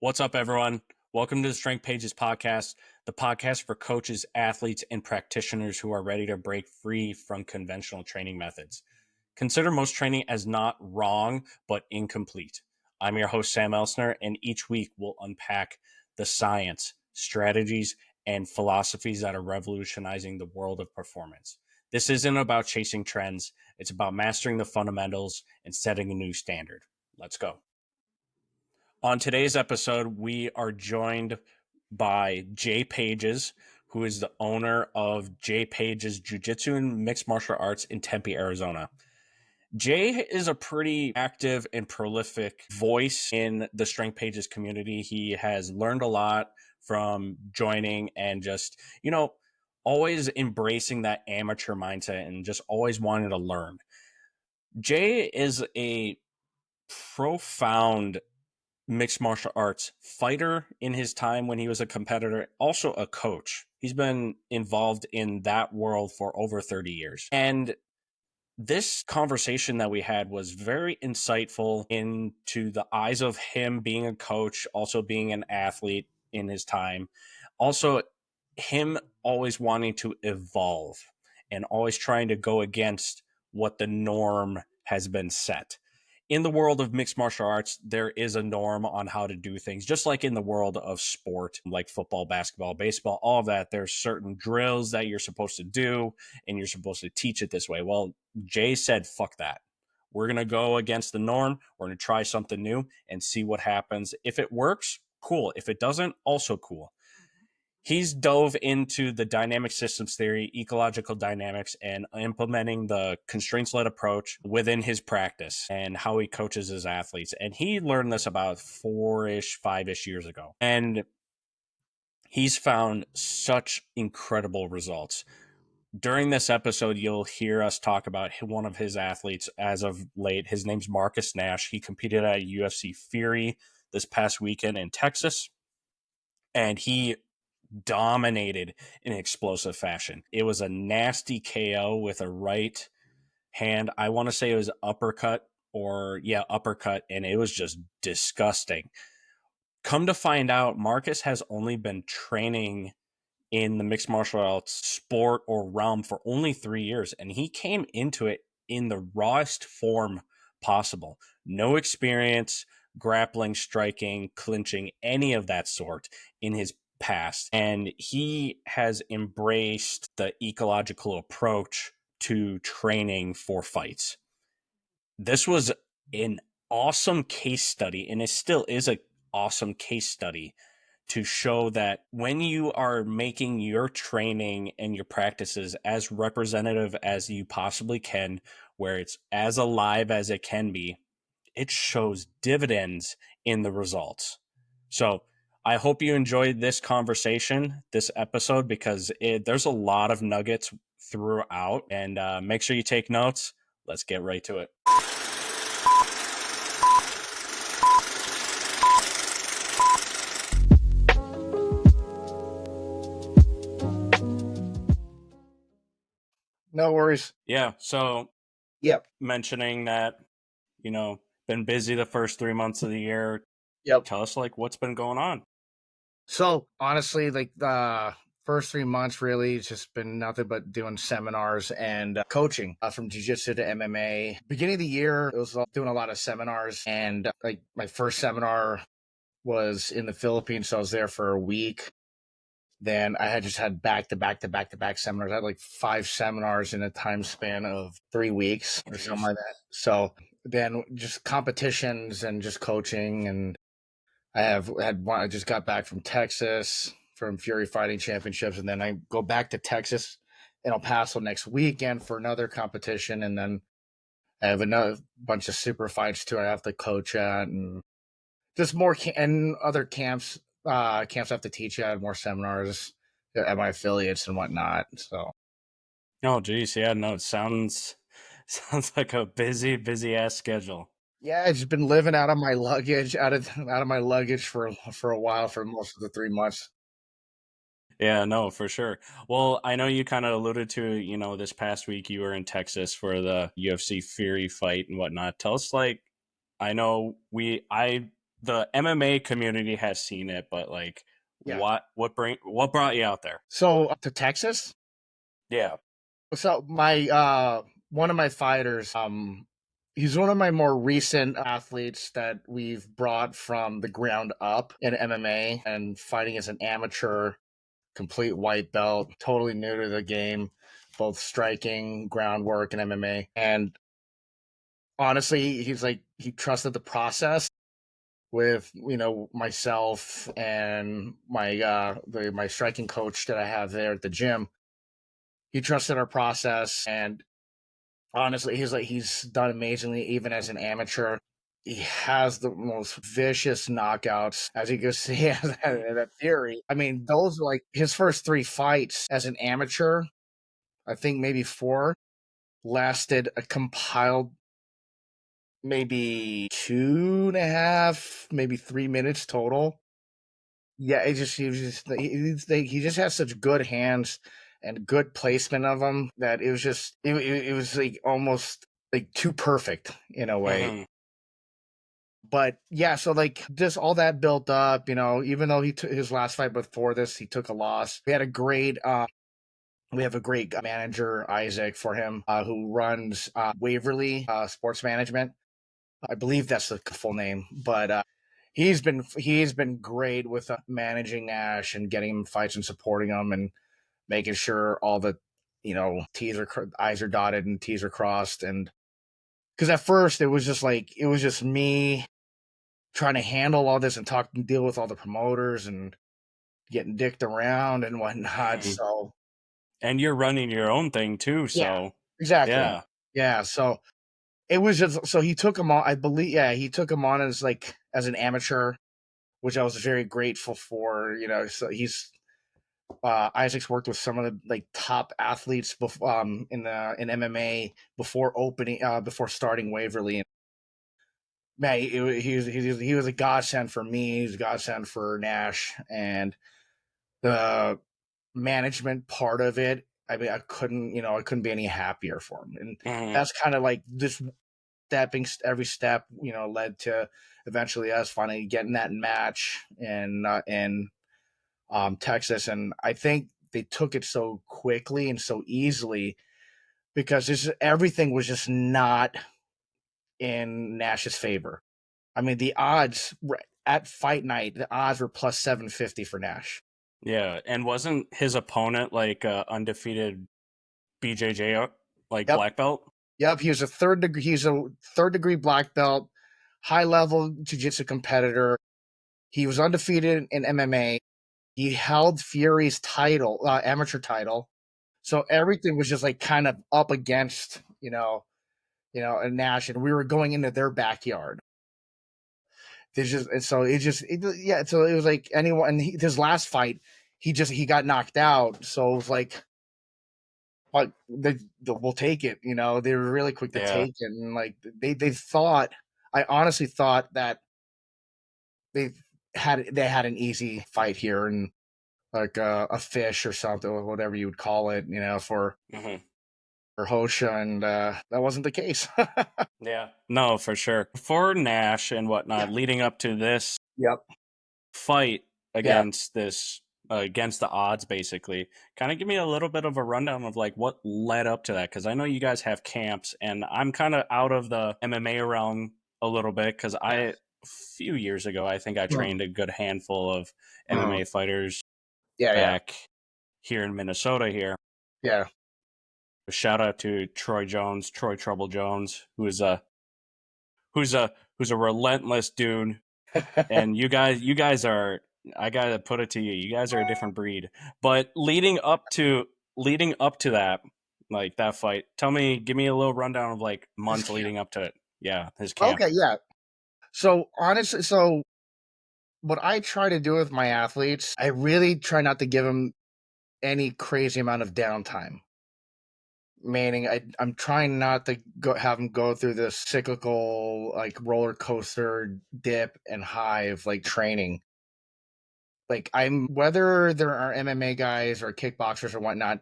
What's up, everyone? Welcome to the Strength Pages podcast, the podcast for coaches, athletes, and practitioners who are ready to break free from conventional training methods. Consider most training as not wrong, but incomplete. I'm your host, Sam Elsner, and each week we'll unpack the science, strategies, and philosophies that are revolutionizing the world of performance. This isn't about chasing trends. It's about mastering the fundamentals and setting a new standard. Let's go. On today's episode, we are joined by Jay Pages, who is the owner of Jay Pages Jiu-Jitsu and Mixed Martial Arts in Tempe, Arizona. Jay is a pretty active and prolific voice in the Strength Pages community. He has learned a lot from joining and just, always embracing that amateur mindset and just always wanting to learn. Jay is a profound mixed martial arts fighter in his time when he was a competitor, also a coach. He's been involved in that world for over 30 years. And this conversation that we had was very insightful into the eyes of him being a coach, also being an athlete in his time. Also, him always wanting to evolve and always trying to go against what the norm has been set. In the world of mixed martial arts, there is a norm on how to do things, just like in the world of sport, like football, basketball, baseball, all of that. There's certain drills that you're supposed to do, and you're supposed to teach it this way. Well, Jay said, fuck that. We're going to go against the norm. We're going to try something new and see what happens. If it works, cool. If it doesn't, also cool. He's dove into the dynamic systems theory, ecological dynamics, and implementing the constraints-led approach within his practice and how he coaches his athletes. And he learned this about 5-ish years ago. And he's found such incredible results. During this episode, you'll hear us talk about one of his athletes as of late. His name's Marcus Nash. He competed at UFC Fury this past weekend in Texas. And he dominated in explosive fashion. It was a nasty KO with a right hand. I want to say it was uppercut, and it was just disgusting. Come to find out, Marcus has only been training in the mixed martial arts sport or realm for only 3 years, and he came into it in the rawest form possible. No experience grappling, striking, clinching, any of that sort in his past. And he has embraced the ecological approach to training for fights. This was an awesome case study, and it still is an awesome case study to show that when you are making your training and your practices as representative as you possibly can, where it's as alive as it can be, it shows dividends in the results. So I hope you enjoyed this conversation, this episode, because there's a lot of nuggets throughout, and make sure you take notes. Let's get right to it. No worries. Yeah. So Yep. mentioning that, been busy the first 3 months of the year. Yep. Tell us what's been going on. So honestly, the first 3 months really it's just been nothing but doing seminars and coaching from jiu-jitsu to MMA. Beginning of the year, it was doing a lot of seminars, and my first seminar was in the Philippines, so I was there for a week. Then I had just had back to back seminars. I had 5 seminars in a time span of 3 weeks or something like that. So then just competitions and just coaching, and I just got back from Texas from Fury Fighting Championships, and then I go back to Texas in El Paso next weekend for another competition, and then I have another bunch of super fights too I have to coach at, and just more and other camps I have to teach at, more seminars at my affiliates and whatnot. So, Oh, geez. Yeah, no, it sounds like a busy ass schedule. yeah, I've just been living out of my luggage, out of my luggage for a while, for most of the 3 months. Yeah, no, for sure. Well, I know you kind of alluded to, this past week you were in Texas for the UFC Fury fight and whatnot. Tell us, I know I the MMA community has seen it, but like, Yeah. what brought you out there? So to Texas. Yeah. So my one of my fighters, he's one of my more recent athletes that we've brought from the ground up in MMA and fighting as an amateur, complete white belt, totally new to the game, both striking, groundwork, and MMA. And honestly, he's like he trusted the process with myself and my striking coach that I have there at the gym. He trusted our process, and honestly, he's done amazingly even as an amateur. He has the most vicious knockouts, as you can see that theory. I mean, those are like his first three fights as an amateur. I think maybe four lasted a compiled maybe 2.5, maybe 3 minutes total. Yeah, it just he was just he just has such good hands and good placement of them that it was like almost like too perfect in a way. Hmm. But yeah, so like just all that built up, even though he took his last fight before this, he took a loss. We have a great manager, Isaac, for him, who runs Waverly Sports Management. I believe that's the full name, but he's been great with managing Nash and getting him fights and supporting him and making sure all the I's are dotted and T's are crossed. And because at first it was just me trying to handle all this and talk and deal with all the promoters and getting dicked around and whatnot. Hmm. So And you're running your own thing too, yeah, so exactly. yeah. Yeah, so it was just so he took him on. I believe, yeah, he took him on as like as an amateur, which I was very grateful for. So he's Isaac's worked with some of the like top athletes in MMA before starting Waverly. Man, he was a godsend for me. He was a godsend for Nash, and the management part of it. I mean, I couldn't be any happier for him, and Hmm. that's kind of like this stepping every step, led to eventually us finally getting that match in Texas, and I think they took it so quickly and so easily because everything was just not in Nash's favor. I mean, the odds at fight night, the odds were plus 750 for Nash. Yeah, and wasn't his opponent like undefeated BJJ like Yep, black belt? yep. He's a third degree black belt, high level jiu-jitsu competitor. He was undefeated in MMA. He held Fury's title, amateur title. So everything was just like kind of up against, and Nash, and we were going into their backyard. There's just and so it just it, yeah. So it was like anyone. And his last fight, he got knocked out. So it was like we'll take it. They were really quick to Yeah. take it, and like they thought. I honestly thought that they they had an easy fight here and like a fish or something, or whatever you would call it, Hmm. for Hosha, and that wasn't the case. Yeah. No, for sure. For Nash and whatnot, Yeah. leading up to this Yep. fight Yeah. against this against the odds, basically, kind of give me a little bit of a rundown of like what led up to that, because I know you guys have camps, and I'm kind of out of the MMA realm a little bit because I a Yes. few years ago I think I Mm. trained a good handful of Mm. MMA fighters Yeah. Yeah. back here in Minnesota here. Yeah. Shout out to Troy Jones, Troy Trouble Jones, who's a who's a relentless dude. And you guys are, I gotta put it to you, you guys are a different breed. But leading up to that, like that fight, give me a little rundown of like His months camp. leading up to it. Yeah, his camp. Okay. Yeah. So honestly, so what I try to do with my athletes, I really try not to give them any crazy amount of downtime. Meaning, I'm trying not to have them go through this cyclical like roller coaster dip and high of like training. Like whether there are MMA guys or kickboxers or whatnot,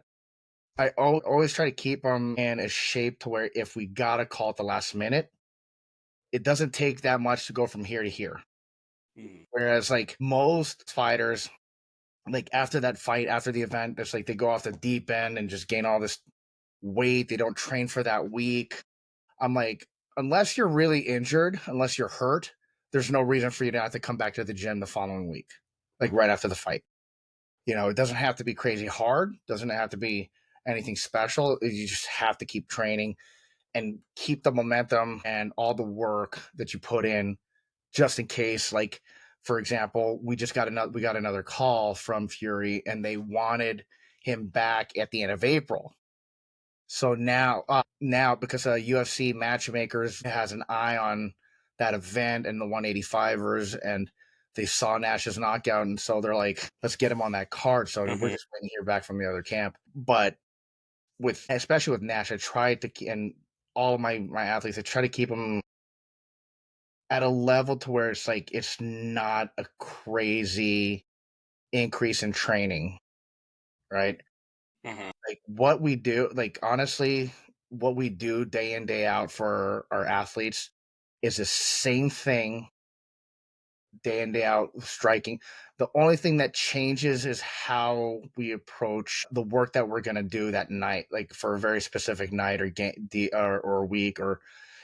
always try to keep them in a shape to where if we gotta call at the last minute, it doesn't take that much to go from here to here. Mhm. Whereas like most fighters, like after that fight, after the event, it's like they go off the deep end and just gain all this weight. They don't train for that week. I'm like, unless you're really injured, unless you're hurt, there's no reason for you to have to come back to the gym the following week, like right after the fight. It doesn't have to be crazy hard, doesn't have to be anything special. You just have to keep training and keep the momentum and all the work that you put in just in case. Like, for example, we got another call from Fury and they wanted him back at the end of April. So now because UFC matchmakers has an eye on that event and the 185ers, and they saw Nash's knockout, and so they're like, let's get him on that card. So we're Mhm. just waiting to hear back from the other camp. But with especially with Nash, I tried to and all of my athletes, I try to keep them at a level to where it's like it's not a crazy increase in training, right? Mhm. Like what we do, like honestly, what we do day in, day out for our athletes is the same thing day in, day out striking. The only thing that changes is how we approach the work that we're gonna do that night, like for a very specific night or game or week, or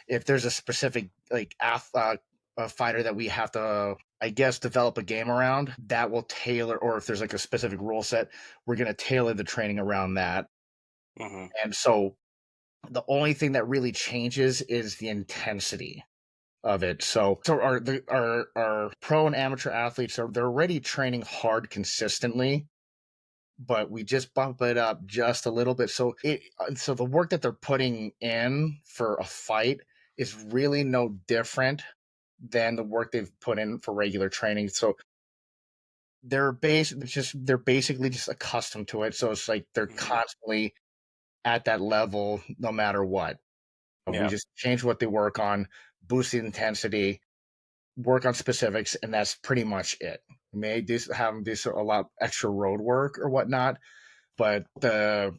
if there's a specific like a fighter that we have to, I guess, develop a game around that will tailor, or if there's like a specific rule set, we're gonna tailor the training around that. Mhm. And so the only thing that really changes is the intensity of it. So our pro and amateur athletes they're already training hard consistently, but we just bump it up just a little bit. So the work that they're putting in for a fight is really no different than the work they've put in for regular training. So they're basically just accustomed to it. So it's like they're Mhm. constantly at that level no matter what. We Yeah. just change what they work on, boost the intensity, work on specifics, and that's pretty much it. We may have them do a lot extra road work or whatnot, but the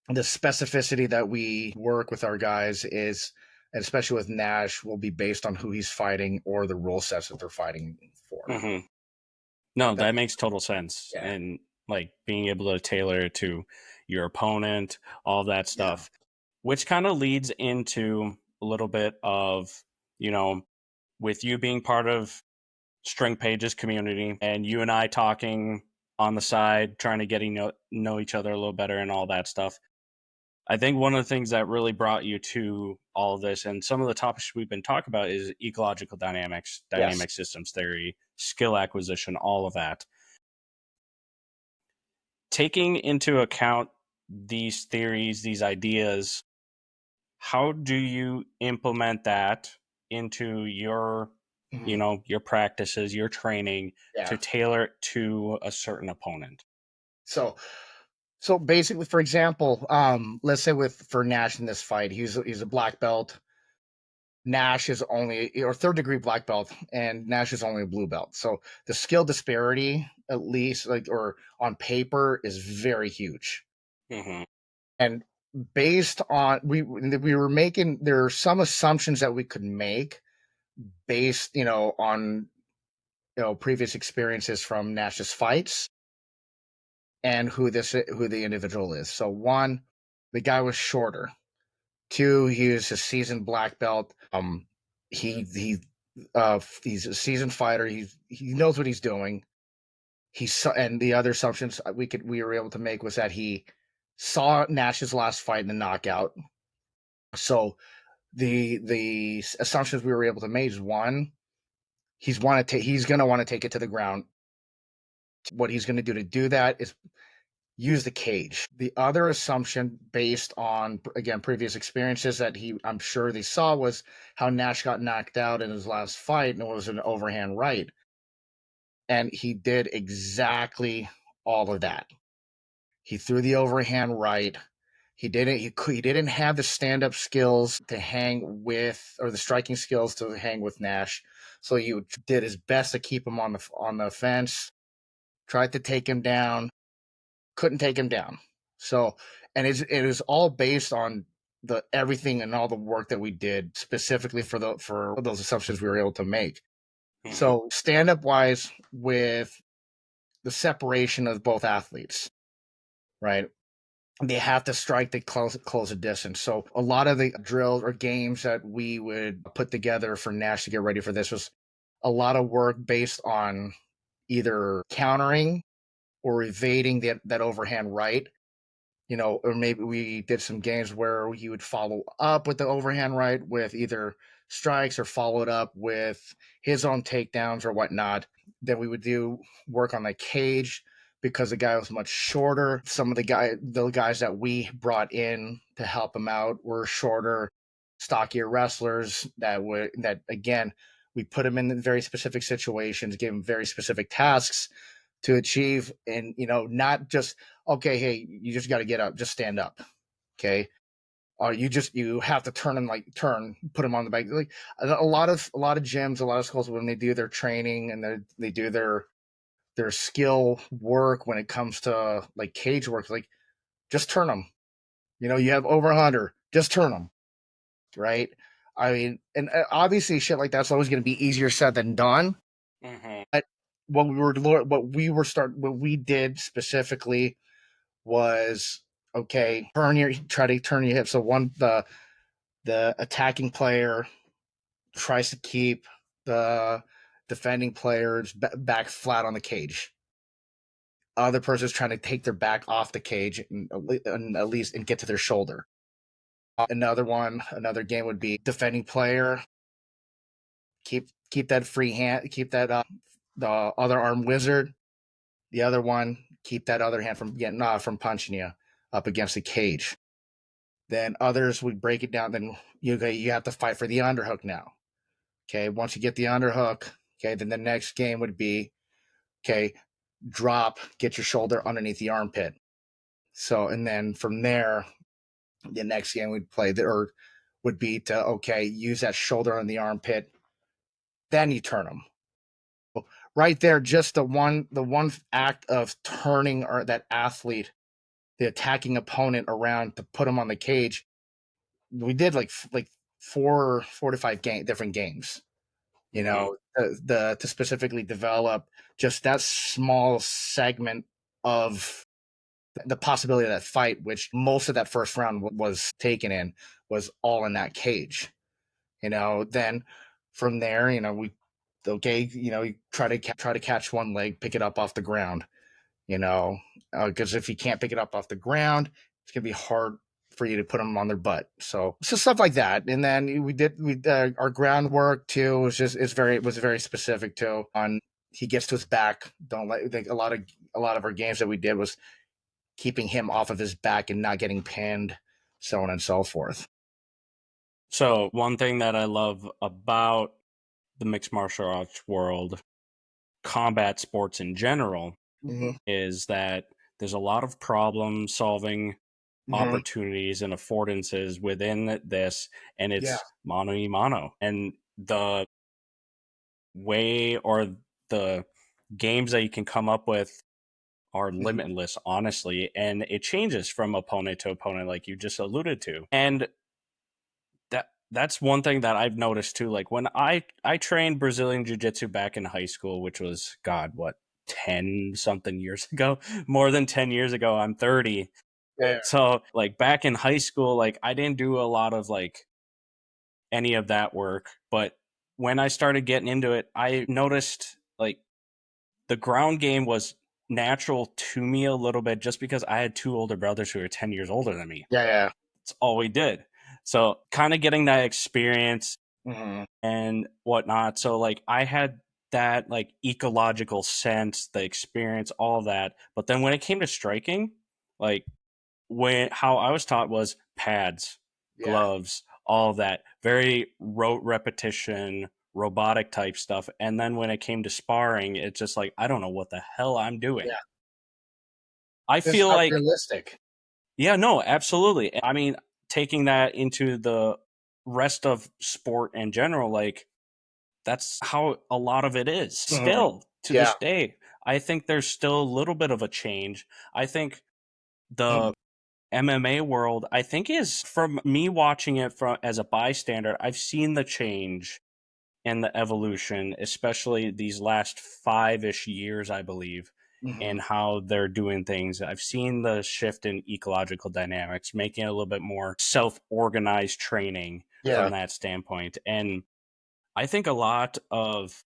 specificity that we work with our guys is, and especially with Nash, will be based on who he's fighting or the rule sets that they're fighting for. Mhm. No, That that makes total sense. yeah, And like being able to tailor it to your opponent, all that yeah, stuff, which kind of leads into a little bit of, you know, with you being part of Strength Pages community and you and I talking on the side, trying to getting know each other a little better and all that stuff. I think one of the things that really brought you to all of this and some of the topics we've been talking about is ecological dynamics, yes, dynamic systems theory, skill acquisition, all of that. Taking into account these theories, these ideas, how do you implement that into your, mhm, your practices, your training to yeah. tailor it to a certain opponent? So so basically, for example, let's say with for Nash in this fight, he's a black belt. Nash is only or third degree black belt, and Nash is only a blue belt. So the skill disparity, at least like or on paper, is very huge. Hmm. And based on we were making there are some assumptions that we could make based on previous experiences from Nash's fights and who the individual is. So one, the guy was shorter. Two, he is a seasoned black belt. He's a seasoned fighter. He knows what he's doing. And the other assumptions we were able to make was that he saw Nash's last fight in the knockout. So the assumptions we were able to make is one, he's gonna want to take it to the ground. What he's gonna do to do that is use the cage. The other assumption, based on again previous experiences that I'm sure they saw, was how Nash got knocked out in his last fight, and it was an overhand right, and he did exactly all of that. He threw the overhand right. He didn't have the stand up skills to hang with, or the striking skills to hang with Nash. So he did his best to keep him on the fence. Tried to take him down, couldn't take him down. So, and it is all based on the everything and all the work that we did specifically for those assumptions we were able to make. Mhm. So stand up wise with the separation of both athletes, right? They have to strike the close a distance. So a lot of the drills or games that we would put together for Nash to get ready for this was a lot of work based on either countering or evading that overhand right. Or maybe we did some games where he would follow up with the overhand right with either strikes or follow it up with his own takedowns or whatnot. Then we would do work on the cage because the guy was much shorter. Some of the guys that we brought in to help him out were shorter, stockier wrestlers that again we put him in very specific situations, gave him very specific tasks to achieve, and not just okay, hey, you just got to get up, just stand up, okay, or you have to put them on the back. Like a lot of gyms, a lot of schools, when they do their training and they do their skill work when it comes to like cage work, like just turn them. You have over 100, just turn them, right? I mean, and obviously shit like that's always going to be easier said than done. Mhm. But what we did specifically was okay, try to turn your hips. So the attacking player tries to keep the defending players back flat on the cage. Other person's trying to take their back off the cage and at least and get to their shoulder. Another game would be defending player keep that free hand, keep that the other arm wizard. The other one keep that other hand from getting from punching you up against the cage. Then others would break it down. Then you have to fight for the underhook now. Okay, once you get the underhook, okay, then the next game would be okay, drop, get your shoulder underneath the armpit. So and then from there, the next game we'd play or would be to okay, use that shoulder on the armpit. Then you turn them. Right there, just the one act of turning or that athlete, the attacking opponent around to put him on the cage. We did like four to five different games. Mhm. To specifically develop just that small segment of the possibility of that fight, which most of that first round was taken in, was all in that cage. Then from there, we okay, you try to catch one leg, pick it up off the ground, because if you can't pick it up off the ground, it's gonna be hard for you to put them on their butt. So stuff like that. And then we our groundwork too was very specific too on he gets to his back. Don't let like a lot of our games that we did was keeping him off of his back and not getting pinned, so on and so forth. So, one thing that I love about the mixed martial arts world, combat sports in general, Mm-hmm. is that there's a lot of problem solving Mm-hmm. opportunities and affordances within this, and Yeah. it's mano y mano. And the way or the games that you can come up with are Mm-hmm. limitless, honestly, and it changes from opponent to opponent, like you just alluded to. And that's one thing that I've noticed too. Like when I trained Brazilian Jiu Jitsu back in high school, which was God, what, 10 something years ago, more than 10 years ago. I'm 30. Yeah. So like back in high school, like I didn't do a lot of like any of that work, but when I started getting into it, I noticed like the ground game was natural to me a little bit just because I had two older brothers who were 10 years older than me. Yeah. Yeah. That's all we did. So kind of getting that experience Mm-hmm. and whatnot. So like I had that like ecological sense, the experience, all of that. But then when it came to striking, like when how I was taught was pads, Yeah. gloves, all of that, very rote repetition, robotic type stuff. And then when it came to sparring, it's just like I don't know what the hell I'm doing. Yeah. I It's feel not like realistic. yeah, no, absolutely. I mean, taking that into the rest of sport in general, like that's how a lot of it is Mm-hmm. still to Yeah. this day. I think there's still a little bit of a change. I think Mm-hmm. the MMA world, I think is from me watching it from as a bystander, I've seen the change and the evolution, especially these last 5-ish years, I believe, Hmm. and how they're doing things. I've seen the shift in ecological dynamics, making it a little bit more self organized training from Yeah. that standpoint. And I think a lot of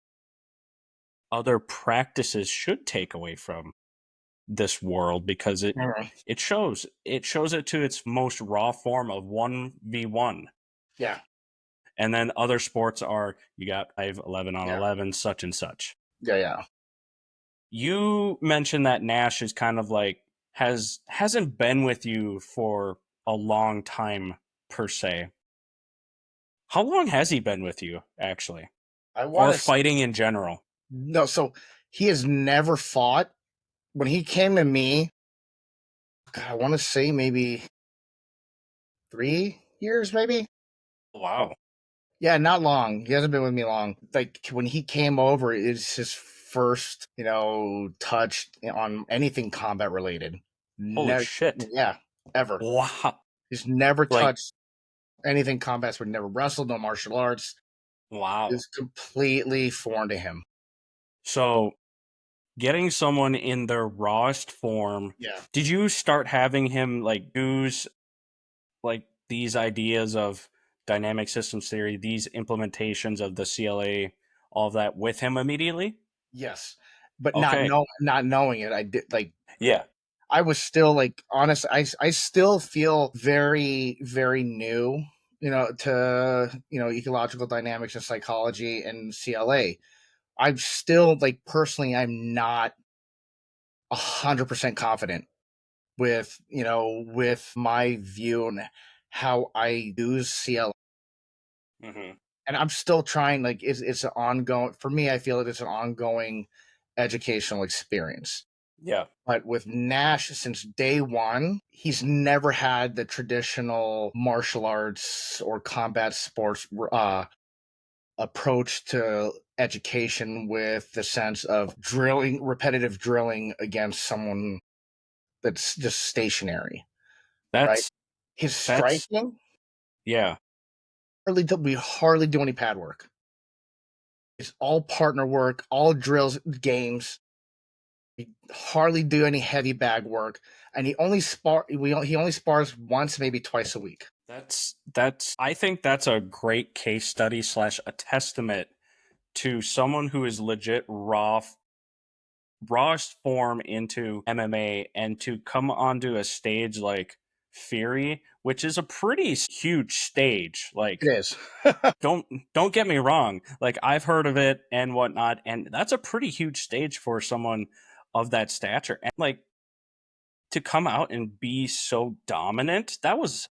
other practices should take away from this world because Mhm. it shows it to its most raw form of 1v1. Yeah. And then other sports are you got 5, 11 on Yeah. 11, such and such. Yeah. Yeah. You mentioned that Nash is kind of like hasn't been with you for a long time per se. How long has he been with you actually? I Or want to fighting in general? no. So he has never fought. When he came to me, God, I want to say maybe 3 years, maybe. Wow. Yeah, not long. He hasn't been with me long. Like when he came over, it's his first, touch on anything combat related. Holy Never, shit. yeah, ever. Wow. He's never Like touched anything combat. Would never wrestled, no martial arts. wow. It's completely foreign to him. So getting someone in their rawest form, Yeah. did you start having him like use like these ideas of dynamic systems theory, these implementations of the CLA, all of that with him immediately? Yes, but Okay. not knowing it, I did like Yeah. I was still like honest. I still feel very very new, to ecological dynamics and psychology and CLA. I'm still like personally, I'm not 100% confident with my view and how I use CLA, Hmm. and I'm still trying. Like it's an ongoing for me. I feel like it's an ongoing educational experience. Yeah. But with Nash, since day one, he's never had the traditional martial arts or combat sports approach to education with the sense of drilling, repetitive drilling against someone that's just stationary, right? That's His that's striking, yeah. we hardly do any pad work. It's all partner work, all drills, games. We hardly do any heavy bag work, and he only spars once, maybe twice a week. That's I think that's a great case study slash a testament to someone who is legit rawest form into MMA and to come onto a stage like Fury, which is a pretty huge stage. It Like is. don't don't get me wrong. Like I've heard of it and whatnot, and that's a pretty huge stage for someone of that stature. And like to come out and be so dominant, that's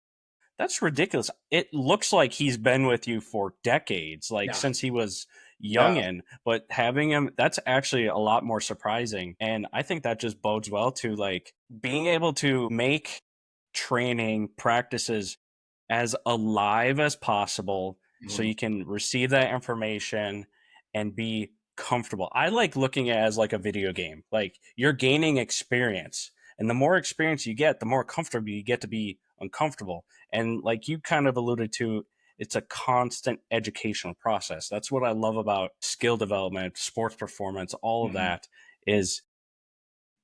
ridiculous. It looks like he's been with you for decades, like Yeah, since he was yeah. youngin. But having him, that's actually a lot more surprising. And I think that just bodes well to like being able to make training practices as alive as possible so Mhm. you can receive that information and be comfortable. I like looking at it as like a video game. Like you're gaining experience. And the more experience you get, the more comfortable you get to be uncomfortable. And like you kind of alluded to, it's a constant educational process. That's what I love about skill development, sports performance, all of Mhm. that is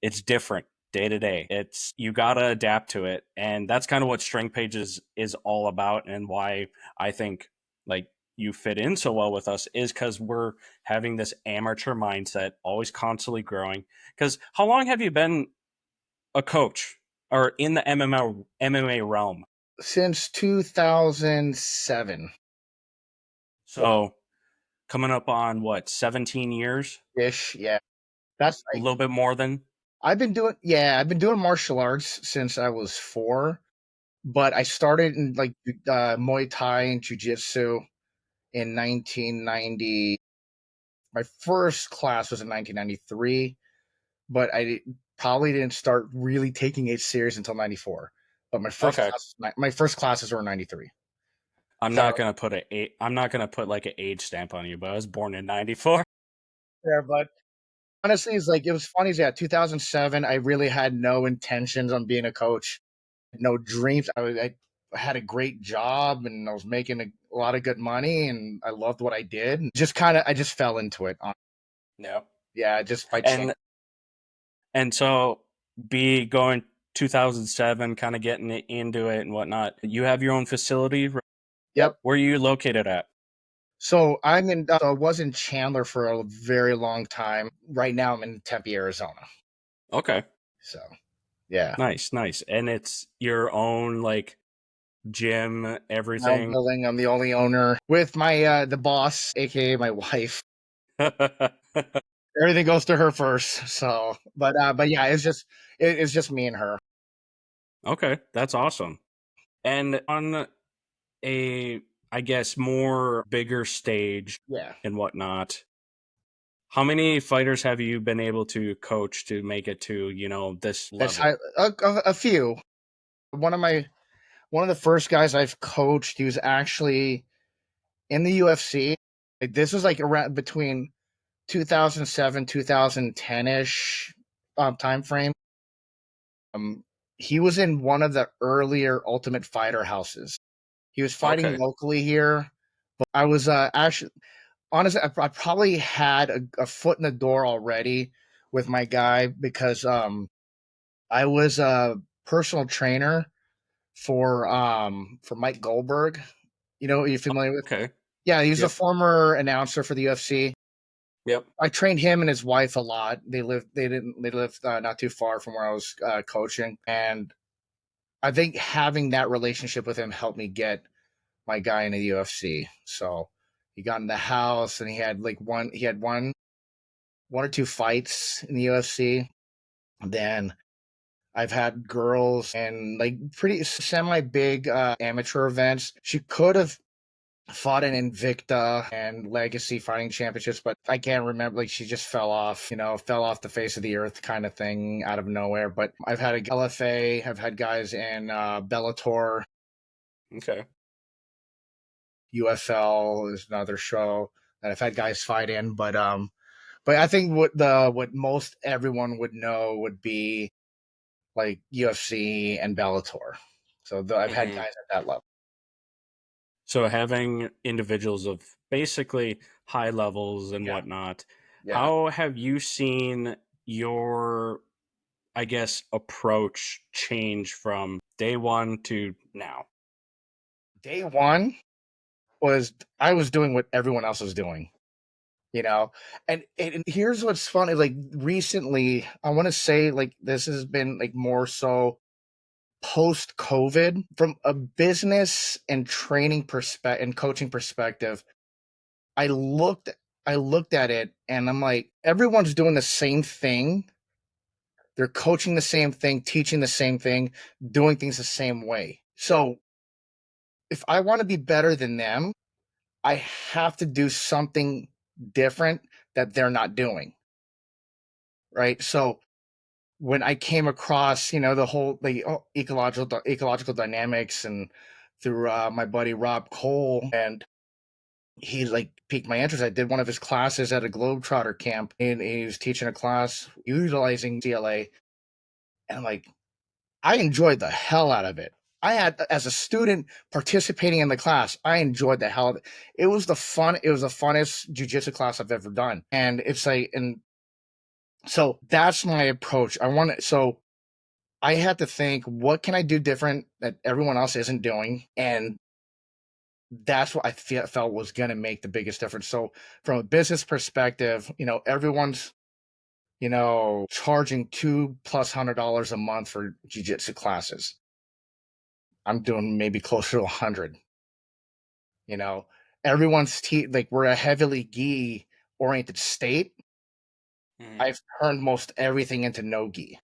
it's different day to day. It's you got to adapt to it. And that's kind of what Strength Pages is all about and why I think like you fit in so well with us is cuz we're having this amateur mindset, always constantly growing. Cuz how long have you been a coach or in the MMA realm? Since 2007 So coming up on what, 17 years? ish. Yeah, that's A like little bit more than? I've been doing martial arts since I was 4, but I started in like Muay Thai and Jiu Jitsu in 1990. My first class was in 1993, but probably didn't start really taking it serious until 94. But Okay. my first classes were in 93. So I'm not gonna put like an age stamp on you, but I was born in '94. yeah, but honestly, it's like it was funny. Is yeah, 2007. I really had no intentions on being a coach, no dreams. had a great job and I was making a lot of good money and I loved what I did. Just kind of, I just fell into it. Yeah. Yeah, just by chance. And so be going 2007, kind of getting into it and whatnot. You have your own facility. Yep. Where are you located at? So I was in Chandler for a very long time. Right now I'm in Tempe, Arizona. Okay. So yeah, Nice, nice. And it's your own like gym, my own everything. building. I'm the only owner with my the boss, aka my wife. Everything goes to her first. So, but yeah, it's just me and her. Okay, that's awesome. And on a, I guess, more bigger stage Yeah, and whatnot, how many fighters have you been able to coach to make it to, this that's high, level? a few. One of my one of the first guys I've coached. He was actually in the UFC. This was like around between 2007 2010 ish time frame. Um, he was in one of the earlier Ultimate Fighter houses. He was fighting Okay. locally here. I was actually honestly, I probably had a foot in the door already with my guy because I was a personal trainer for Mike Goldberg. You know, are you familiar with? Okay. Yeah, he was a Yep. former announcer for the UFC. Yep. I trained him and his wife a lot. They lived not too far from where I was coaching, and I think having that relationship with him helped me get my guy in the UFC. So he got in the house and he had one or two fights in the UFC. Then I've had girls and like pretty semi big amateur events. She could have fought in Invicta and Legacy Fighting Championships, but I can't remember. Like she just fell off, fell off the face of the earth kind of thing out of nowhere. But I've had a LFA, I've had guys in Bellator, Okay. UFL is another show that I've had guys fight in. But I think what most everyone would know would be like UFC and Bellator. So I've had Hmm. guys at that level. So having individuals of basically high levels and Yeah, whatnot, yeah. how have you seen your, I guess, approach change from day one to now? Day one was I was doing what everyone else was doing, you know. And here's what's funny: like recently, I want to say like this has been like more so post COVID from a business and training perspective and coaching perspective. I looked I looked at it and I'm like, everyone's doing the same thing. They're coaching the same thing, teaching the same thing, doing things the same way. So if I want to be better than them, I have to do something different that they're not doing. Right. So when I came across, the whole ecological dynamics and through my buddy Rob Cole, and he like piqued my interest. I did one of his classes at a Globetrotter camp, and he was teaching a class utilizing CLA, and I'm like, I enjoyed the hell out of it. I had as a student participating in the class, I enjoyed the hell of it. It was the funnest jujitsu class I've ever done. And it's like, and so that's my approach. So I had to think, what can I do different that everyone else isn't doing? And that's what felt was going to make the biggest difference. So from a business perspective, everyone's, charging $200+ a month for jujitsu classes. I'm doing maybe closer to 100. You know, like we're a heavily gi oriented state. Mhm. I've turned most everything into no gi.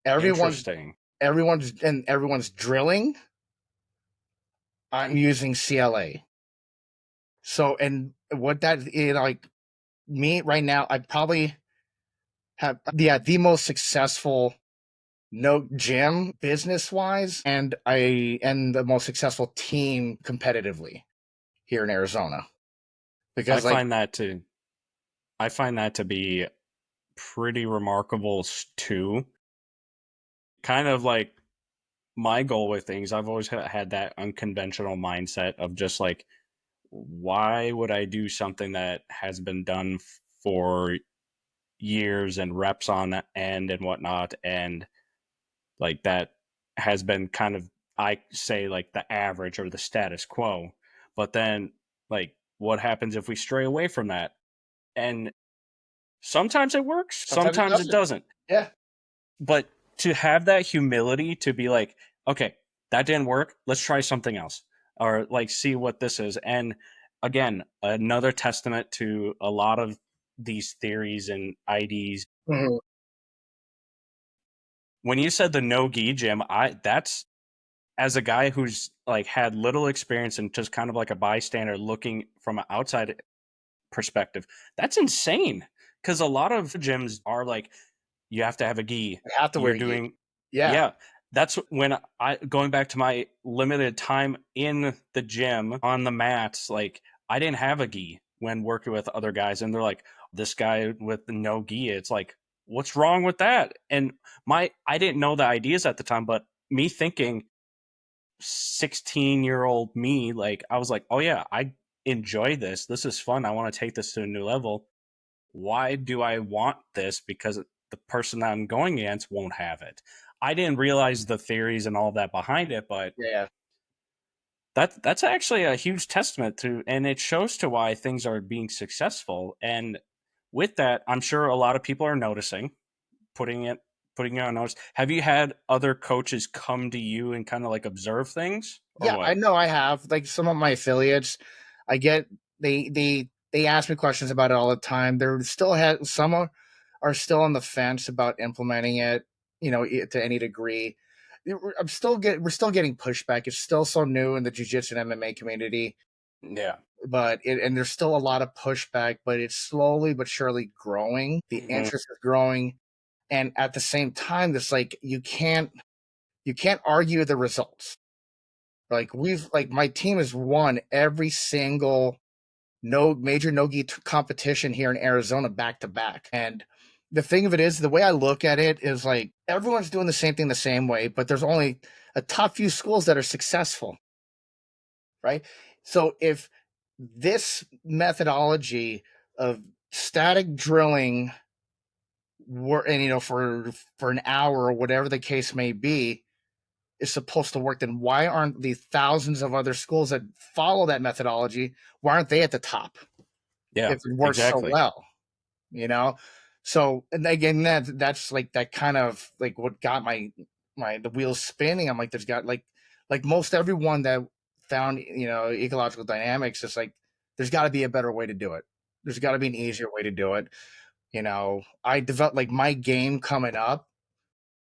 Everyone's Interesting. everyone's drilling. I'm using CLA. So and what that like me right now, I probably have the most successful no gym business wise, and the most successful team competitively here in Arizona I because like find that to I find that to be pretty remarkable too. Kind of like my goal with things, I've always had that unconventional mindset of just like, why would I do something that has been done for years and reps on end and whatnot, and like that has been kind of, I say, like the average or the status quo. But then, like, what happens if we stray away from that? And sometimes it works, Sometimes it sometimes it doesn't. doesn't. Yeah. But to have that humility to be like, okay, that didn't work, let's try something else, or like see what this is. And again, another testament to a lot of these theories and IDs. Mhm. When you said the no gi gym, I that's, as a guy who's like had little experience and just kind of like a bystander looking from an outside perspective, that's insane. Because a lot of gyms are like, you have to have a gi. I have to You're wear gi. doing, Yeah. yeah. That's when I, going back to my limited time in the gym on the mats, like I didn't have a gi when working with other guys, and they're like, this guy with no gi. It's like, what's wrong with that? And I didn't know the ideas at the time, but me thinking 16-year-old me, like I was like, oh yeah, I enjoy this. This is fun. I want to take this to a new level. Why do I want this? Because the person that I'm going against won't have it. I didn't realize the theories and all that behind it, but Yeah. that's actually a huge testament to, and it shows to why things are being successful. And with that, I'm sure a lot of people are noticing, putting it putting it on notice. Have you had other coaches come to you and kind of like observe things or Yeah, I what? know I have. Like some of my affiliates, I get they ask me questions about it all the time. They're still some are still on the fence about implementing it, to any degree. We're still getting pushback. It's still so new in the jiu-jitsu and MMA community, Yeah. and there's still a lot of pushback, but it's slowly but surely growing. The Hmm. interest is growing, and at the same time, it's like you can't argue the results. Like my team has won every single no major no-gi competition here in Arizona back to back. And the thing of it is, the way I look at it is like everyone's doing the same thing the same way, but there's only a top few schools that are successful, right? So if this methodology of static drilling were, and for an hour or whatever the case may be, is supposed to work, then why aren't the thousands of other schools that follow that methodology, why aren't they at the top Yeah, if it works so exactly. well? You know? So and again, that's like that kind of like what got the wheels spinning. I'm like, there's got like most everyone that found, ecological dynamics, is like there's gotta be a better way to do it. There's gotta be an easier way to do it. I developed like my game coming up.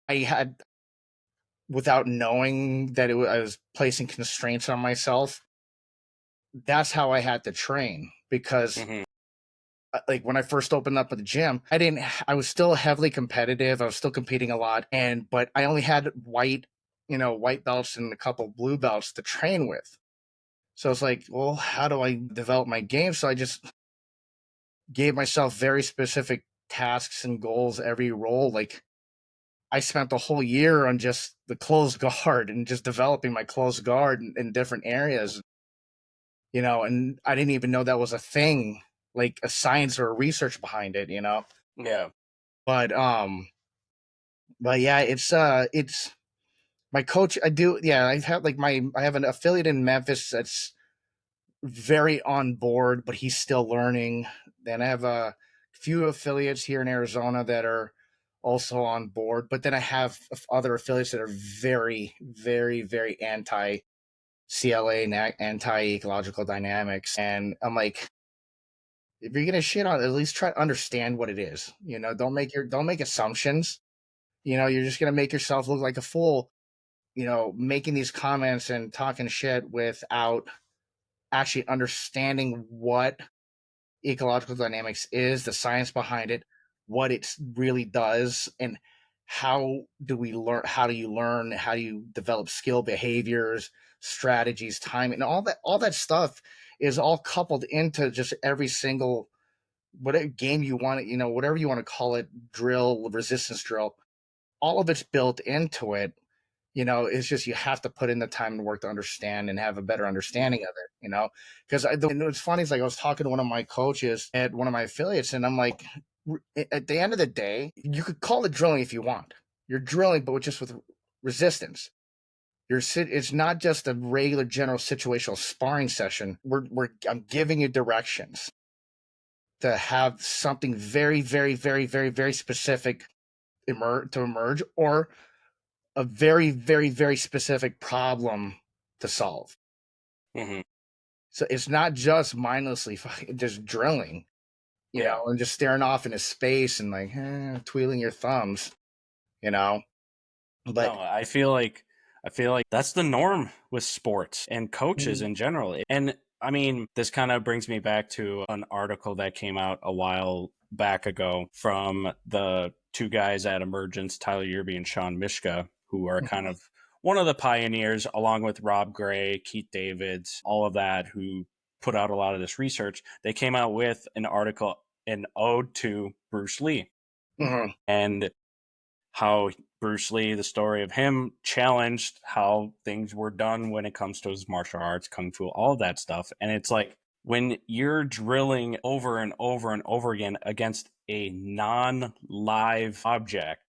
I had without knowing that I was placing constraints on myself. That's how I had to train because, Hmm. like when I first opened up at the gym, I was still heavily competitive. I was still competing a lot, but I only had white belts and a couple blue belts to train with. So it's like, well, how do I develop my game? So I just gave myself very specific tasks and goals every role. Like I spent the whole year on just the closed guard and just developing my closed guard in different areas, and I didn't even know that was a thing, like a science or a research behind it. Yeah. But yeah, it's my coach. I do, yeah. I have an affiliate in Memphis that's very on board, but he's still learning. Then I have a few affiliates here in Arizona that are also on board, but then I have other affiliates that are very, very, very anti CLA and anti ecological dynamics. And I'm like, if you're gonna shit on it, at least try to understand what it is. Don't make assumptions. You're just gonna make yourself look like a fool. Making these comments and talking shit without actually understanding what ecological dynamics is, the science behind it, what it really does, and how do we learn? How do you learn? How do you develop skill, behaviors, strategies, timing, and all that stuff is all coupled into just every single whatever game you want, whatever you want to call it, drill, resistance drill. All of it's built into it, You know, it's just you have to put in the time and work to understand and have a better understanding of it, you know? Because what's funny is like I was talking to one of my coaches at one of my affiliates, and I'm like, at the end of the day, you could call it drilling if you want. You're drilling, but just with resistance. It's not just a regular general situational sparring session. I'm giving you directions to have something very, very, very, very, very specific emerge, or a very, very, very specific problem to solve. Mm-hmm. So it's not just mindlessly just drilling, you Yeah. know, and just staring off into space and like twiddling your thumbs, you know. But No, I feel like that's the norm with sports and coaches in general. And I mean, this kind of brings me back to an article that came out a while back ago from the two guys at Emergence, Tyler Yerby and Sean Mishka, who are kind Mhm, of one of the pioneers, along with Rob Gray, Keith Davids, all of that, who put out a lot of this research. They came out with an article, an ode to Bruce Lee. mhm, And how Bruce Lee, the story of him, challenged how things were done when it comes to his martial arts, kung fu, all of that stuff. And it's like when you're drilling over and over and over again against a non live object,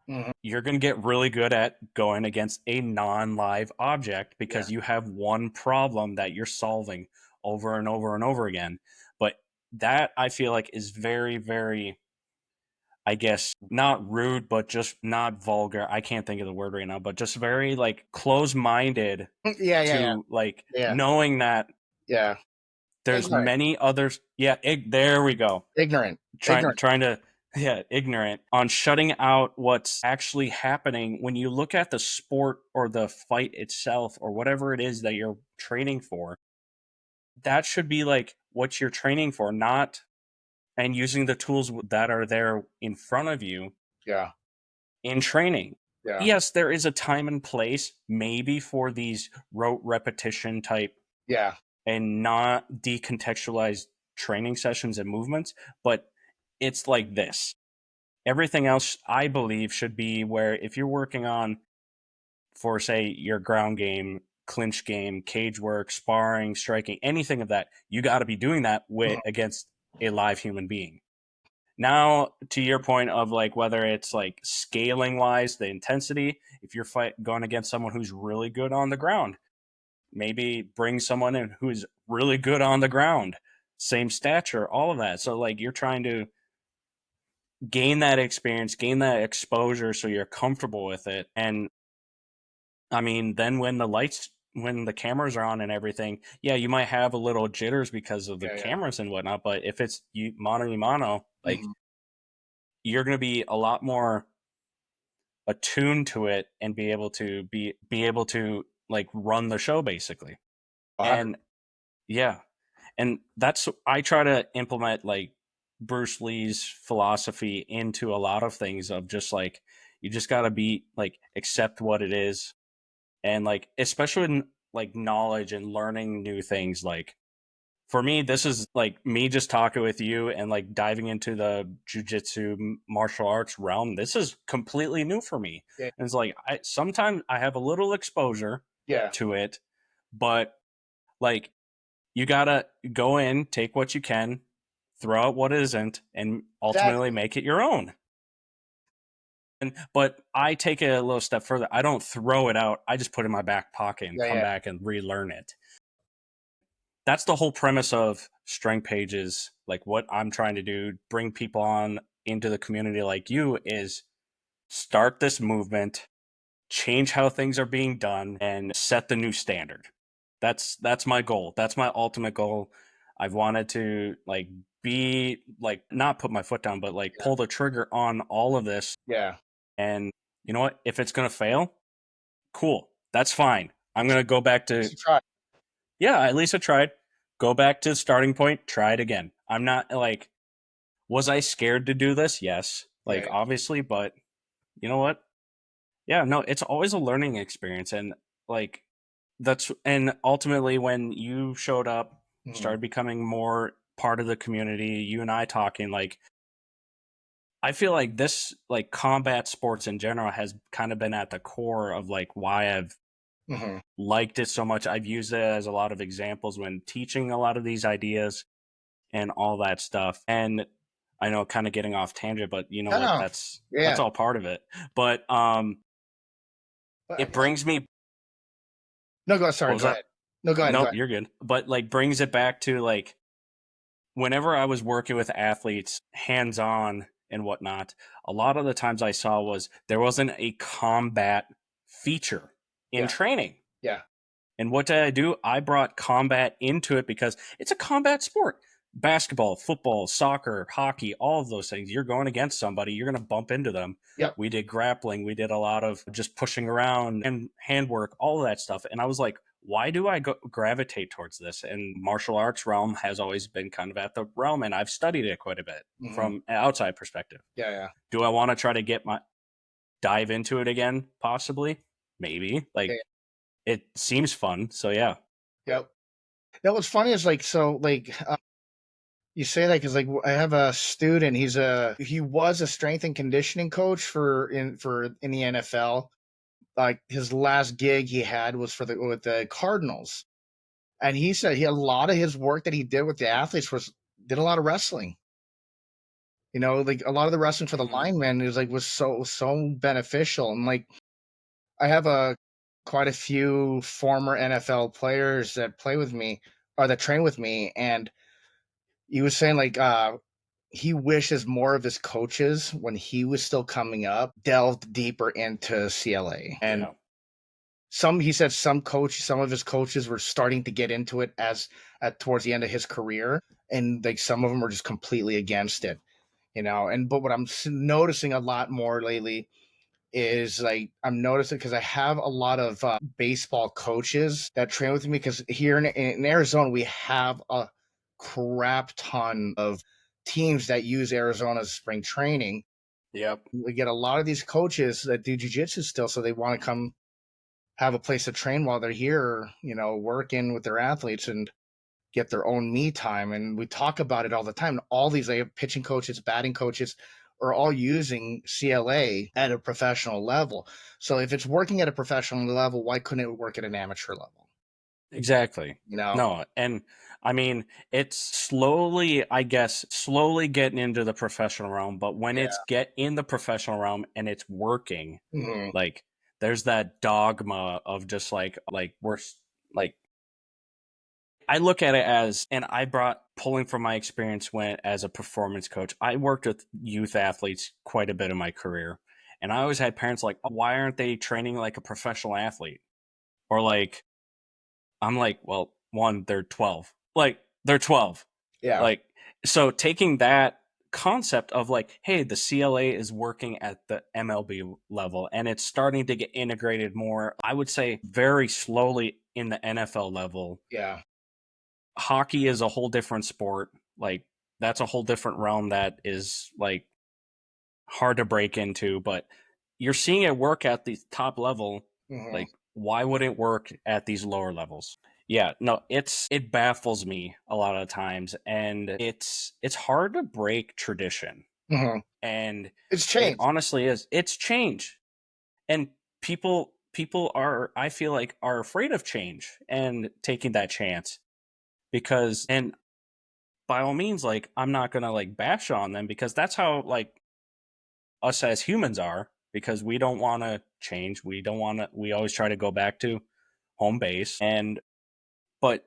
mhm, you're going to get really good at going against a non live object yeah, because you have one problem that you're solving over and over and over again. But that I feel like is very, very, I guess, not rude, but just not vulgar. I can't think of the word right now, but just very like close minded yeah, yeah, to like yeah, knowing that yeah. there's Ignorant, many others. Yeah, there we go. ignorant, Trying ignorant. trying to yeah, ignorant on shutting out what's actually happening when you look at the sport or the fight itself or whatever it is that you're training for. That should be like what you're training for, not and using the tools that are there in front of you Yeah, in training. yeah, Yes, there is a time and place, maybe for these rote repetition type yeah, and not decontextualized training sessions and movements, but it's like this. Everything else, I believe, should be where if you're working on, for say, your ground game, clinch game, cage work, sparring, striking, anything of that, you got to be doing that with mhm, against a live human being. Now, to your point of like whether it's like scaling wise, the intensity, if you're going against someone who's really good on the ground, maybe bring someone in who's really good on the ground, same stature, all of that. So like you're trying to gain that experience, gain that exposure, so you're comfortable with it. And I mean, then when the cameras are on and everything, yeah, you might have a little jitters because of the yeah, yeah. cameras and whatnot. But if it's you mano a mano, like Mhm. you're going to be a lot more attuned to it and be able to like run the show basically. 100. And yeah, and that's I try to implement like Bruce Lee's philosophy into a lot of things of just like you just got to be like accept what it is and like especially in like knowledge and learning new things like for me, this is like me just talking with you and like diving into the jujitsu martial arts realm. This is completely new for me. Yeah, And it's like I sometimes I have a little exposure yeah, to it, but like you gotta go in, take what you can, throw out what isn't, and ultimately exactly. make it your own. And but I take it a little step further. I don't throw it out. I just put it in my back pocket and Yeah, come yeah, back and relearn it. That's the whole premise of strength pages, like what I'm trying to do, bring people on into the community like you is start this movement, change how things are being done and set the new standard. That's my goal. That's my ultimate goal. I've wanted to like be like not put my foot down but like yeah, pull the trigger on all of this yeah. and you know what? If it's going to fail, cool. That's fine. I'm going to go back You to should try. yeah, at least I tried. Go back to the starting point, try it again. I'm not like, was I scared to do this? Yes, Yeah, like yeah. obviously, but you know what? Yeah, no, it's always a learning experience. And like, and ultimately, when you showed up, Mhm. started becoming more part of the community, you and I talking, like, I feel like this, like combat sports in general, has kind of been at the core of like why I've Hmm. liked it so much. I've used it as a lot of examples when teaching a lot of these ideas and all that stuff. And I know, kind of getting off tangent, but you know No, what? no, That's yeah. all part of it. But But it brings me. no, go. What Sorry, was go that? ahead. No, go ahead. Go Nope, ahead. you're good. But like brings it back to like whenever I was working with athletes hands on and whatnot, a lot of the times I saw was there wasn't a combat feature in Yeah, training. yeah. And what did I do? I brought combat into it because it's a combat sport. Basketball, football, soccer, hockey, all of those things. You're going against somebody, you're going to bump into them. Yep. We did grappling, we did a lot of just pushing around and handwork, all of that stuff. And I was like, why do I gravitate towards this? And martial arts realm has always been kind of at the realm, and I've studied it quite a bit Hmm. from an outside perspective. Yeah, yeah, Do I want to try to get my dive into it again? Possibly, maybe. yeah. Like it seems fun, so yeah. Yep. Now, what's funny is like, so like, you say that because like I have a student. He was a strength and conditioning coach in the NFL. Like his last gig he had was for the with the Cardinals, and he said he a lot of his work that he did with the athletes was did a lot of wrestling. You know, like a lot of the wrestling for the Hmm. linemen is like was so beneficial. And like I have a quite a few former NFL players that play with me or that train with me, and he was saying like he wishes more of his coaches when he was still coming up delved deeper into CLA. And Yeah. he said some of his coaches were starting to get into it as at towards the end of his career, and like some of them were just completely against it, you know. And but what I'm noticing a lot more lately is like I'm noticing because I have a lot of baseball coaches that train with me because here in Arizona we have a crap ton of teams that use Arizona as spring training. Yep. We get a lot of these coaches that do jujitsu still, so they want to come have a place to train while they're here, you know, working with their athletes and get their own me time. And we talk about it all the time. All these they have pitching coaches, batting coaches are all using CLA at a professional level. So if it's working at a professional level, why couldn't it work at an amateur level? Exactly. You know? No, and I mean, it's slowly, I guess, slowly getting into the professional realm, but when it's Yeah. get in the professional realm and it's working, Hmm. like there's that dogma of just like like I look at it as, and I brought pulling from my experience when as a performance coach, I worked with youth athletes quite a bit in my career. And I always had parents like, "Oh, why aren't they training like a professional athlete?" Or like, I'm like, well, one, they're 12. Like, they're 12. Yeah. Like, so taking that concept of like, hey, the CLA is working at the MLB level and it's starting to get integrated more, I would say very slowly in the NFL level. Yeah. Hockey is a whole different sport. Like, that's a whole different realm that is like hard to break into, but you're seeing it work at the top level. Hmm. Like, why would it work at these lower levels? Yeah, no, it baffles me a lot of times, and it's hard to break tradition, Hmm. and It's it changed. honestly is. It's change, and people are, I feel like, are afraid of change and taking that chance because, and by all means, like I'm not gonna like bash on them because that's how like us as humans are, because we don't want to change, we always try to go back to home base. And but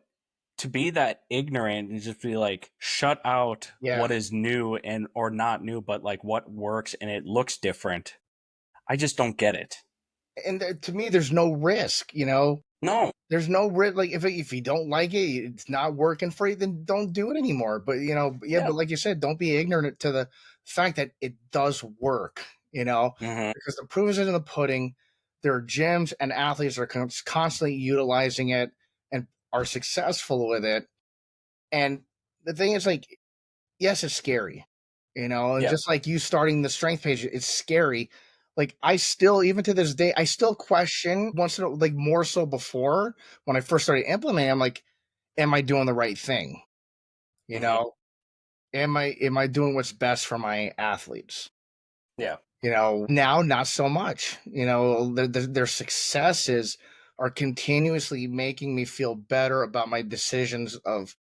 to be that ignorant and just be like shut out Yeah. what is new and or not new, but like what works and it looks different, I just don't get it. And to me, there's no risk, you know. No. There's no risk. Like if you don't like it, it's not working for you, then don't do it anymore. But you know, yeah. Yeah. But like you said, don't be ignorant to the fact that it does work. You know, Hmm. because the proof is in the pudding. There are gyms and athletes that are constantly utilizing it and are successful with it. And the thing is, like, yes, it's scary, you know, and Yeah. just like you starting the strength page, it's scary. Like I still, even to this day, I still question once in a, like more so before when I first started implementing. I'm like, am I doing the right thing? You Hmm. know, am I doing what's best for my athletes? Yeah. Now not so much. Their successes are continuously making me feel better about my decisions of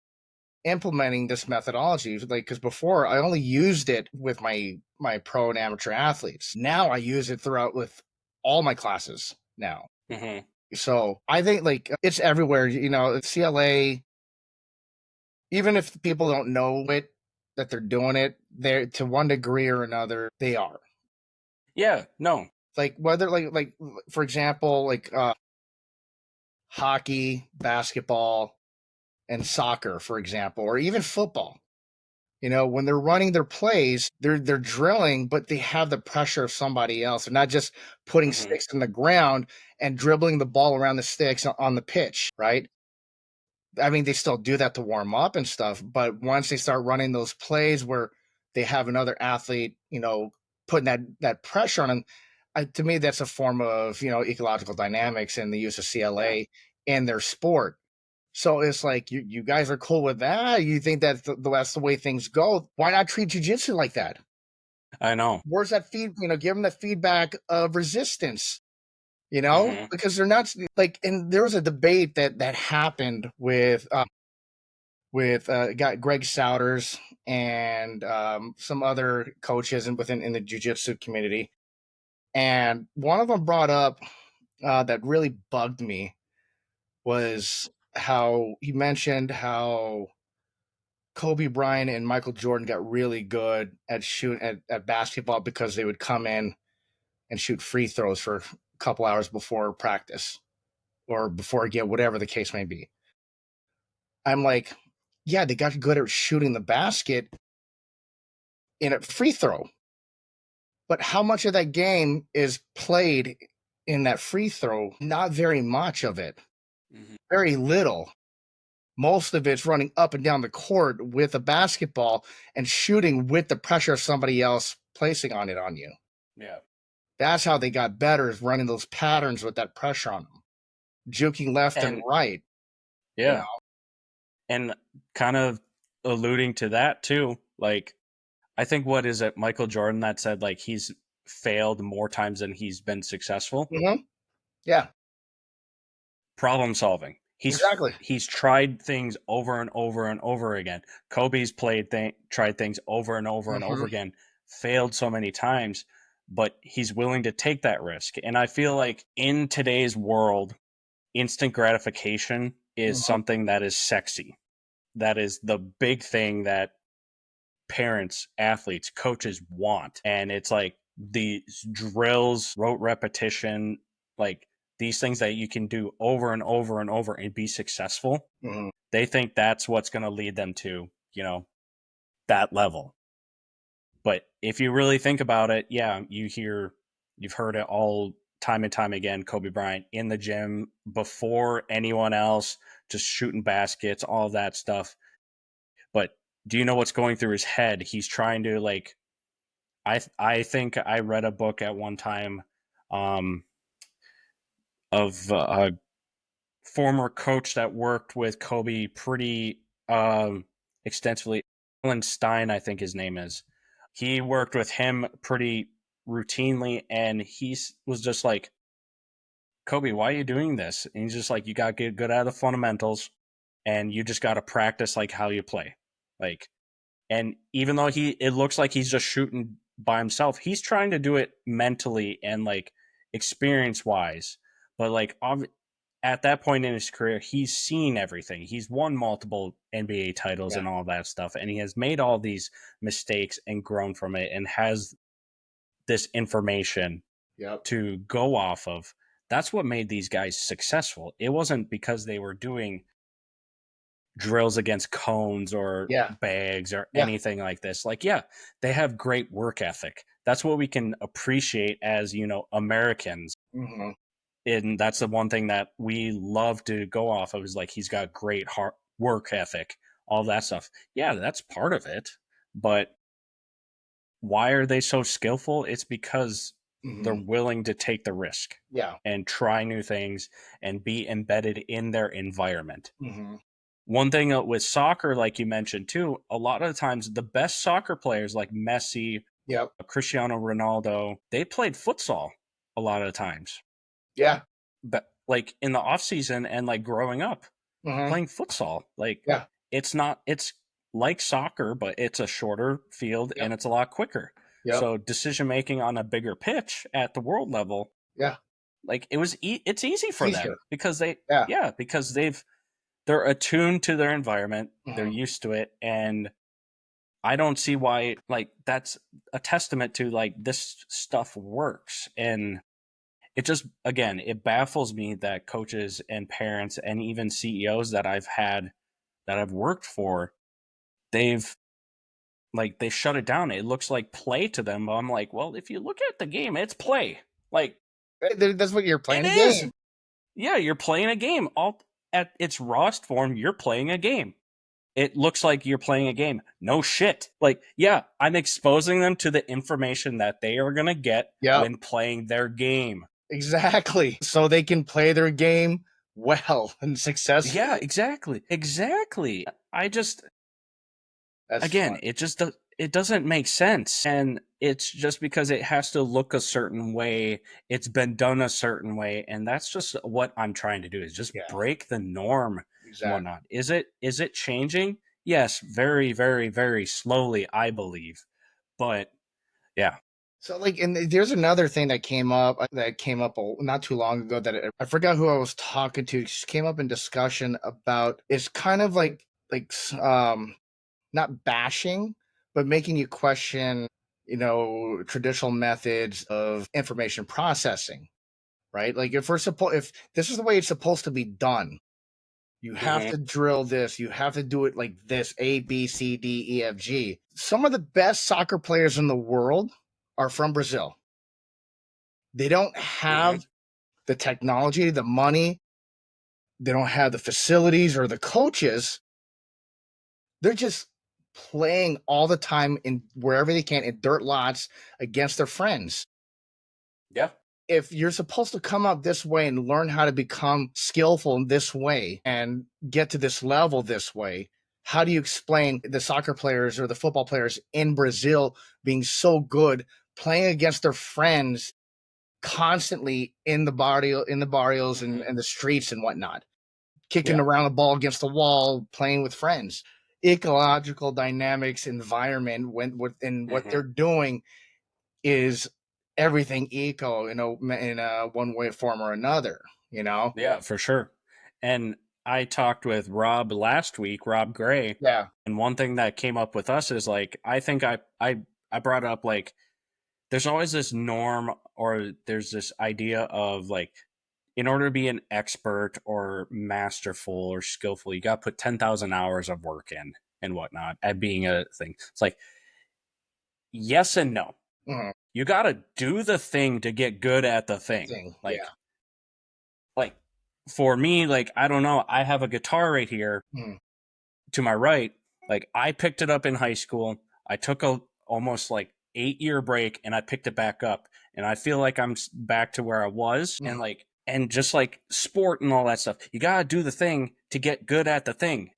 implementing this methodology. Like, because before I only used it with my pro and amateur athletes. Now I use it throughout with all my classes now. Hmm. So I think like it's everywhere. CLA, even if people don't know it that they're doing it, they're to one degree or another, they are. Yeah. No. Like whether like for example, like hockey, basketball, and soccer, for example, or even football. When they're running their plays, they're drilling, but they have the pressure of somebody else. They're not just putting Hmm. sticks in the ground and dribbling the ball around the sticks on the pitch, right? I mean, they still do that to warm up and stuff, but once they start running those plays where they have another athlete, putting that pressure on them, to me, that's a form of ecological dynamics and the use of Yeah. CLA in their sport. So it's like you guys are cool with that. You think that's the way things go. Why not treat jujitsu like that? I know. Where's that give them the feedback of resistance, Hmm. because they're not like. And there was a debate that happened with got Greg Souders and some other coaches within in the jujitsu community, and one of them brought up that really bugged me was how he mentioned how Kobe Bryant and Michael Jordan got really good at shooting at basketball because they would come in and shoot free throws for a couple hours before practice or before a game, whatever the case may be. I'm like, yeah, they got good at shooting the basket in a free throw, but how much of that game is played in that free throw? Not very much of it, Hmm. very little. Most of it's running up and down the court with a basketball and shooting with the pressure of somebody else placing on it on you. Yeah. That's how they got better, is running those patterns with that pressure on them, juking left and And right. You know, yeah. And kind of alluding to that too, like I think what is it, Michael Jordan that said like he's failed more times than he's been successful. mm-hmm. Yeah, Problem solving. exactly. He's tried things over and over and over again. Kobe's tried things over and over and over Mm-hmm. again, failed so many times, but he's willing to take that risk. And I feel like in today's world, instant gratification is Mm-hmm. something that is sexy. That is the big thing that parents, athletes, coaches want. And it's like these drills, rote repetition, like these things that you can do over and over and over and be successful. Mm-hmm. They think that's what's going to lead them to, that level. But if you really think about it, yeah, you've heard it all time and time again. Kobe Bryant in the gym before anyone else, just shooting baskets, all of that stuff. But do you know what's going through his head? He's trying to like I think I read a book at one time um, of a former coach that worked with Kobe pretty extensively. Alan Stein, I think his name is. He worked with him pretty routinely, and was just like, Kobe, why are you doing this? And he's just like, you got to get good at the fundamentals, and you just got to practice like how you play. Like, and even though it looks like he's just shooting by himself, he's trying to do it mentally and like experience wise. But like at that point in his career, he's seen everything. He's won multiple NBA titles Yeah. and all that stuff, and he has made all these mistakes and grown from it, and has this information Yep. to go off of. That's what made these guys successful. It wasn't because they were doing drills against cones or Yeah. bags or Yeah. anything like this. Like, yeah, they have great work ethic. That's what we can appreciate as, Americans. Mm-hmm. And that's the one thing that we love to go off of is like, he's got great hard work ethic, all that stuff. Yeah, that's part of it. But why are they so skillful? It's because they're Mm-hmm. willing to take the risk Yeah. and try new things and be embedded in their environment. Mm-hmm. One thing with soccer, like you mentioned too, a lot of the times the best soccer players like Messi Yep. Cristiano Ronaldo, they played futsal a lot of the times. Yeah. But like in the off season and like growing up Hmm. playing futsal, like Yeah. it's like soccer, but it's a shorter field Yep. and it's a lot quicker. Yep. So decision making on a bigger pitch at the world level, Yeah. like it's easy It's for easier. them because they Yeah. yeah, because they're attuned to their environment, they're Hmm. used to it, and I don't see why like that's a testament to like this stuff works. And it just again, it baffles me that coaches and parents and even CEOs that I've worked for, they've like they shut it down. It looks like play to them. I'm like, well, if you look at the game, it's play. Like That's what you're it playing a is. game. Yeah, you're playing a game. All at its rawest form, you're playing a game. It looks like you're playing a game. No shit. Like, yeah, I'm exposing them to the information that they are going to get Yep. when playing their game. Exactly. So they can play their game well and Yeah, successfully. exactly. Exactly. I just That's again, fun. it doesn't make sense, and it's just because it has to look a certain way. It's been done a certain way, and that's just what I'm trying to do is just Yeah. break the norm and Exactly. whatnot. Is it changing? Yes, very, very, very slowly, I believe. But yeah. So like, and there's another thing that came up not too long ago that I forgot who I was talking to. It just came up in discussion about. It's kind of like not bashing, but making you question, traditional methods of information processing, right? Like if this is the way it's supposed to be done, you have Mhm. to drill this, you have to do it like this, A, B, C, D, E, F, G. Some of the best soccer players in the world are from Brazil. They don't Mhm. have the technology, the money, they don't have the facilities or the coaches. They're just playing all the time in wherever they can in dirt lots against their friends. Yeah. If you're supposed to come up this way and learn how to become skillful in this way and get to this level this way, how do you explain the soccer players or the football players in Brazil being so good playing against their friends constantly in the barrios Mhm. and the streets and whatnot, kicking Yeah. around the ball against the wall, playing with friends? Ecological dynamics environment within what Mhm. they're doing is everything eco, in a one way form or another. You know? Yeah, for sure. And I talked with Rob last week, Rob Gray, Yeah. and one thing that came up with us is like I think I brought up like there's always this norm or there's this idea of like in order to be an expert or masterful or skillful, you got to put 10,000 hours of work in and whatnot at being a thing. It's like yes and no. Mhm. You got to do the thing to get good at the thing. Thing. Yeah. Like for me, like I don't know, I have a guitar right here Mhm. to my right. Like I picked it up in high school. I took a almost like 8 year break and I picked it back up. And I feel like I'm back to where I was Mhm. and like and just like sport and all that stuff. You gotta do the thing to get good at the thing.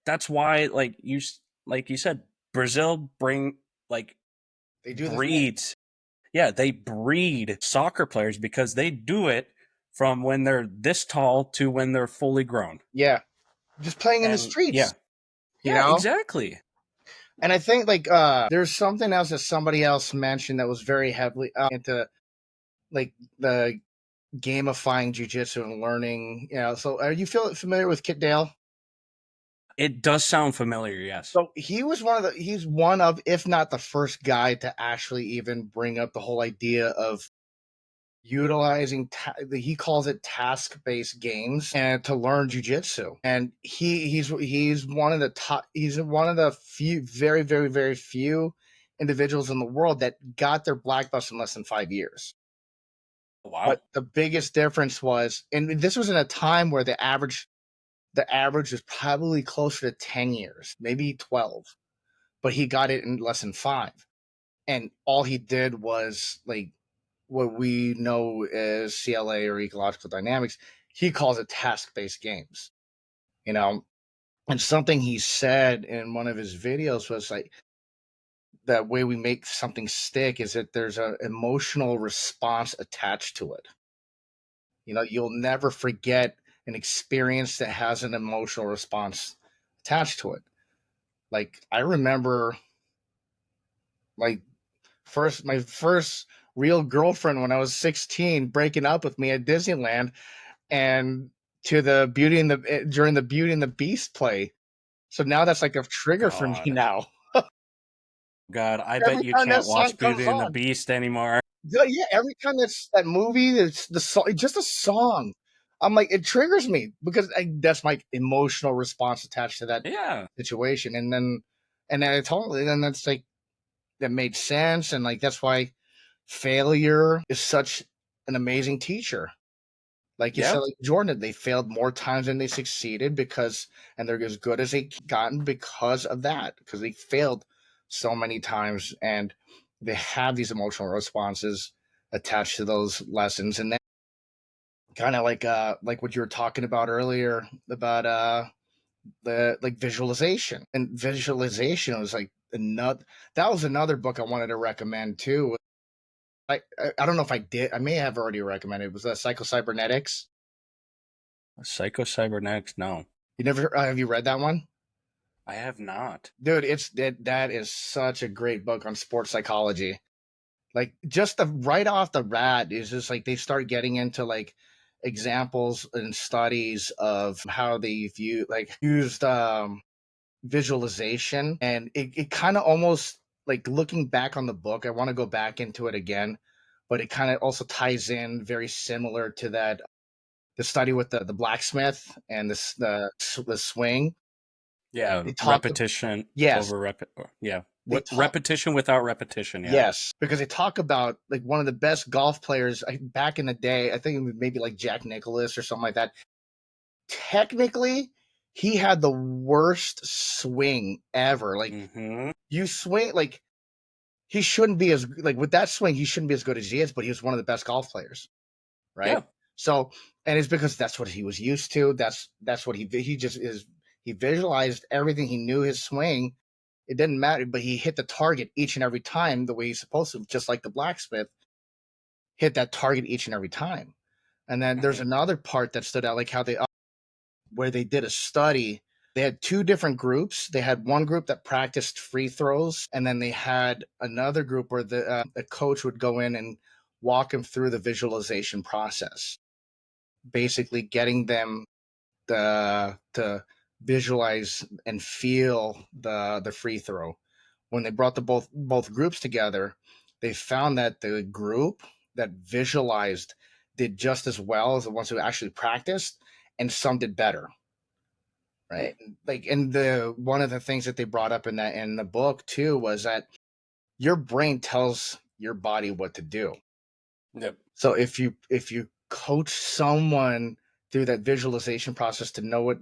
That's why like you said, Brazil like They do the thing. breeds. Yeah, they breed soccer players because they do it from when they're this tall to when they're fully grown. Yeah. Just playing in the And streets, yeah, you yeah, know? exactly. And I think like there's something else that somebody else mentioned that was very heavily into like the gamifying jujitsu and learning. So are you feel familiar with Kit Dale? It does sound familiar, yes. So he's one of, if not the first guy to actually even bring up the whole idea of utilizing he calls it task based games and to learn jujitsu. And he's one of the top. He's one of the few, very very very few individuals in the world that got their black belt in less than 5 years. Wow. But the biggest difference was, and this was in a time where the average was probably closer to 10 years, maybe 12, but he got it in less than 5. And all he did was like what we know as CLA or ecological dynamics. He calls it task based games, you know. And something he said in one of his videos was like, that way we make something stick is that there's an emotional response attached to it. You'll never forget an experience that has an emotional response attached to it. Like I remember, like my first real girlfriend when I was 16 breaking up with me at Disneyland, and to the Beauty and the during the Beauty and the Beast play. So now that's like a trigger for me God. now. God, I bet Every you time that can't song watch comes Beauty and the on, Beast anymore. yeah, every time that movie, it's the song, just a song. I'm like, it triggers me because that's my emotional response attached to that Yeah. situation, and then I totally, then that's like that made sense, and like that's why failure is such an amazing teacher. Like you said, Yep. like Jordan, they failed more times than they succeeded because, and they're as good as they gotten because of that, because they failed so many times and they have these emotional responses attached to those lessons. And then kind of like what you were talking about earlier about the like visualization, and visualization was like another, that was another book I wanted to recommend too. I don't know if I did, I may have already recommended it. Was Psycho Cybernetics. Psycho Cybernetics, no. You never have you read that one? I have not. Dude, that is such a great book on sports psychology. Like just the right off the bat is just like they start getting into like examples and studies of how they view like used visualization, and it kind of almost like looking back on the book, I want to go back into it again, but it kind of also ties in very similar to that, the study with the blacksmith and the swing. Yeah, They talked, repetition yes, over yeah. they talk Repetition without repetition, yeah. yes, because they talk about like one of the best golf players back in the day. I think it was maybe like Jack Nicklaus or something like that. Technically, he had the worst swing ever. Like Mhm. you swing like he shouldn't be as like with that swing, he shouldn't be as good as he is, but he was one of the best golf players, right? Yeah. So, and it's because that's what he was used to. That's what he just is. He visualized everything. He knew his swing. It didn't matter, but he hit the target each and every time the way he's supposed to, just like the blacksmith hit that target each and every time. And then there's Mhm. another part that stood out, like how they where they did a study. They had two different groups. They had one group that practiced free throws, and then they had another group where the coach would go in and walk them through the visualization process, basically getting them to visualize and feel the free throw. When they brought the both groups together, they found that the group that visualized did just as well as the ones who actually practiced, and some did better. Mm. Right, like, and the one of the things that they brought up in that in the book too was that your brain tells your body what to do. Yep. So if you coach someone through that visualization process to know what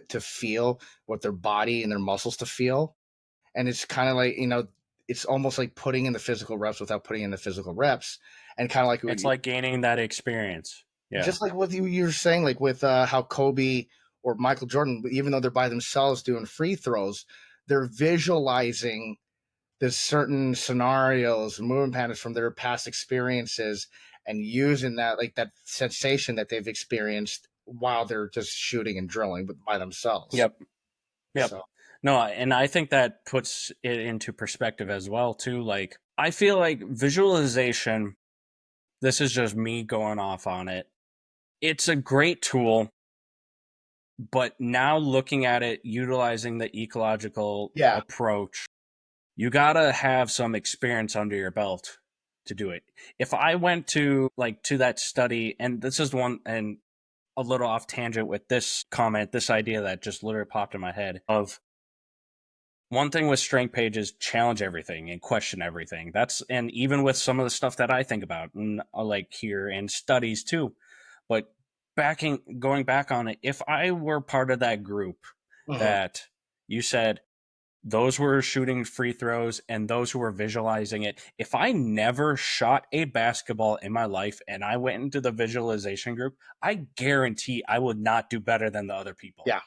to feel, what their body and their muscles to feel, and it's kind of like, it's almost like putting in the physical reps without putting in the physical reps, and kind of like It's like gaining that experience. Yeah. just like what you're saying, like with how Kobe or Michael Jordan, even though they're by themselves doing free throws, they're visualizing the certain scenarios, movement patterns from their past experiences, and using that, like that sensation that they've experienced while they're just shooting and drilling by themselves. Yep. Yep. So No, and I think that puts it into perspective as well too. Like I feel like visualization, this is just me going off on it. It's a great tool, but now looking at it, utilizing the ecological yeah, approach, you gotta have some experience under your belt to do it. If I went to to that study, and this is one, and a little off tangent with this comment, this idea that just literally popped in my head of one thing with strength pages, challenge everything and question everything. That's, and even with some of the stuff that I think about and like here and studies too. But going back on it, if I were part of that group mhm, that you said those were shooting free throws and those who were visualizing it, if I never shot a basketball in my life and I went into the visualization group, I guarantee I would not do better than the other people. yeah,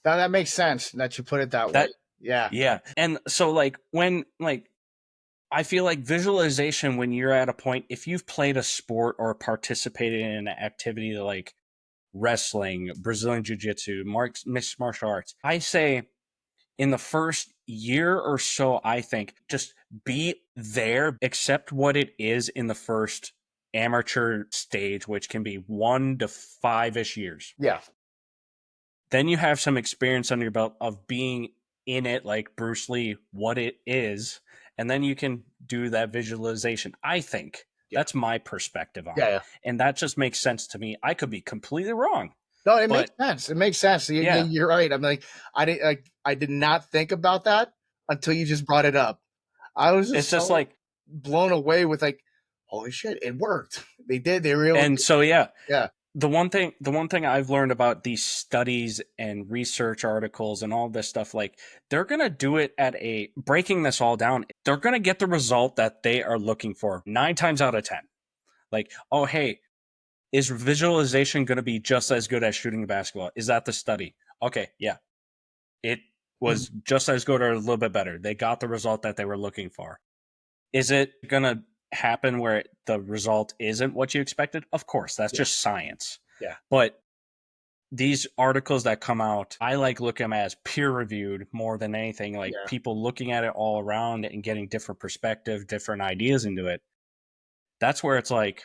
that makes sense that you put it that way. That Yeah, Yeah. And so like when I feel like visualization, when you're at a point, if you've played a sport or participated in an activity like wrestling, Brazilian Jiu Jitsu, mixed martial arts, I say in the first year or so, I think just be there, accept what it is in the first amateur stage, which can be 1 to 5 ish years. Yeah. Then you have some experience under your belt of being in it, like Bruce Lee, what it is, and then you can do that visualization. I think Yeah. that's my perspective on Yeah. it, Yeah. and that just makes sense to me. I could be completely wrong, No, it makes but sense. It makes sense. yeah, You're right. I'm like, I did not think about that until you just brought it up. I was it's just just so like, blown away with like, holy shit, it worked. They did. They were able and to. so yeah, Yeah. the one thing I've learned about these studies and research articles and all this stuff, like they're gonna do it at a breaking this all down. They're gonna get the result that they are looking for 9 times out of 10. Like, oh hey, is visualization gonna be just as good as shooting a basketball? Is that the study? Okay, yeah, it Mhm. was just as good or a little bit better. They got the result that they were looking for. Is it gonna happen where the result isn't what you expected? Of course, that's Yeah. just science. Yeah. But these articles that come out, I like looking at them as peer reviewed more than anything, like Yeah. people looking at it all around and getting different perspective, different ideas into it. That's where it's like,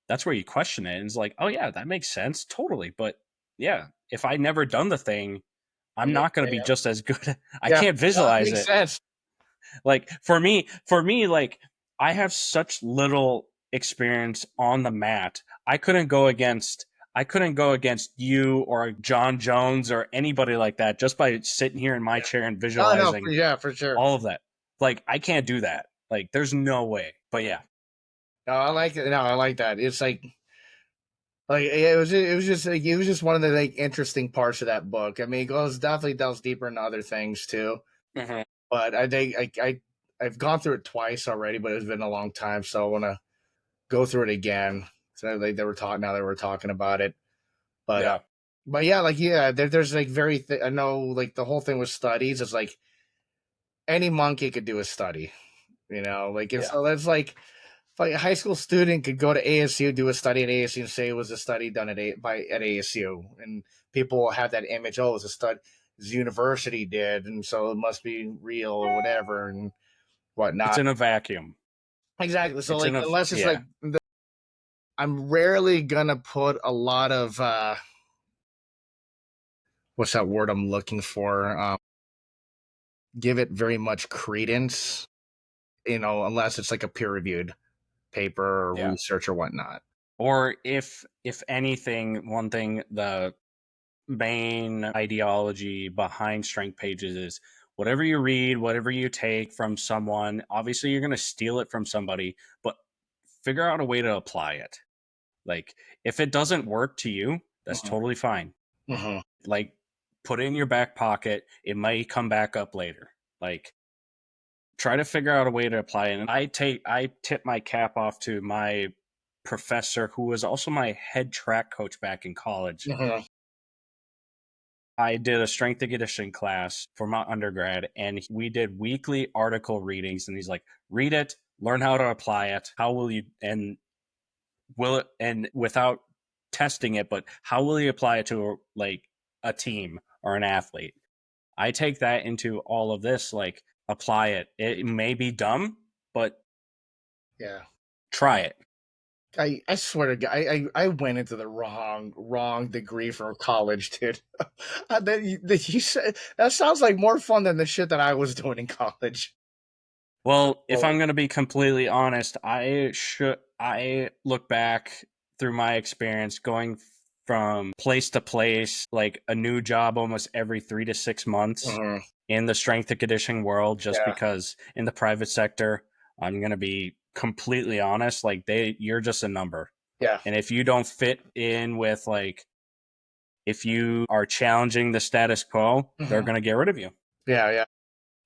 that's where you question it. And it's like, oh, yeah, that makes sense. Totally. But yeah, if I never done the thing, I'm Yeah. not going to be Yeah. just as good. I Yeah. can't No, it visualize makes it. sense. Like for me, like I have such little experience on the mat. I couldn't go against you or John Jones or anybody like that just by sitting here in my Yeah. chair and Oh no, visualizing yeah, for sure. all of that. Like I can't do that. Like there's no way. But yeah. No, I like it. No, I like that. It's like it was just like it was just one of the like interesting parts of that book. I mean, it goes definitely delves deeper into other things too. Mhm. But I think I've gone through it twice already, but it's been a long time, so I want to go through it again. So like they were talking now they were talking about it, but Yeah. yeah, like yeah, there's like I know like the whole thing with studies. It's like any monkey could do a study, like it's Yeah. so that's like if like a high school student could go to ASU, do a study at ASU, and say it was a study done at ASU, and people will have that image. Oh, it was a study the university did, and so it must be real or whatever and It's whatnot. in a vacuum. Exactly. So It's like in a unless it's like yeah. I'm rarely gonna put a lot of what's that word I'm looking for? Give it very much credence, unless it's like a peer reviewed paper or Yeah. research or whatnot. Or if anything, one thing the main ideology behind strength pages is whatever you read, whatever you take from someone, obviously you're going to steal it from somebody, but figure out a way to apply it. Like, if it doesn't work to you, that's Mhm. totally fine. Mhm. Like, put it in your back pocket. It might come back up later. Like, try to figure out a way to apply it. And I tip my cap off to my professor who was also my head track coach back in college. Mhm. I did a strength and conditioning class for my undergrad, and we did weekly article readings. And he's like, read it, learn how to apply it. How will you, and will it, and without testing it, but how will you apply it to like a team or an athlete? I take that into all of this, like, apply it. It may be dumb, but Yeah. try it. I swear to God, I went into the wrong degree for college, dude. That you said that sounds like more fun than the shit that I was doing in college. Well, if Oh, I'm going to be completely honest, I look back through my experience going from place to place, like a new job almost every 3 to 6 months mhm. in the strength and conditioning world, just Yeah, because in the private sector, I'm going to be completely honest, like you're just a number. yeah, And if you don't fit in with, like, if you are challenging the status quo, they're mhm. going to get rid of you, Yeah, yeah,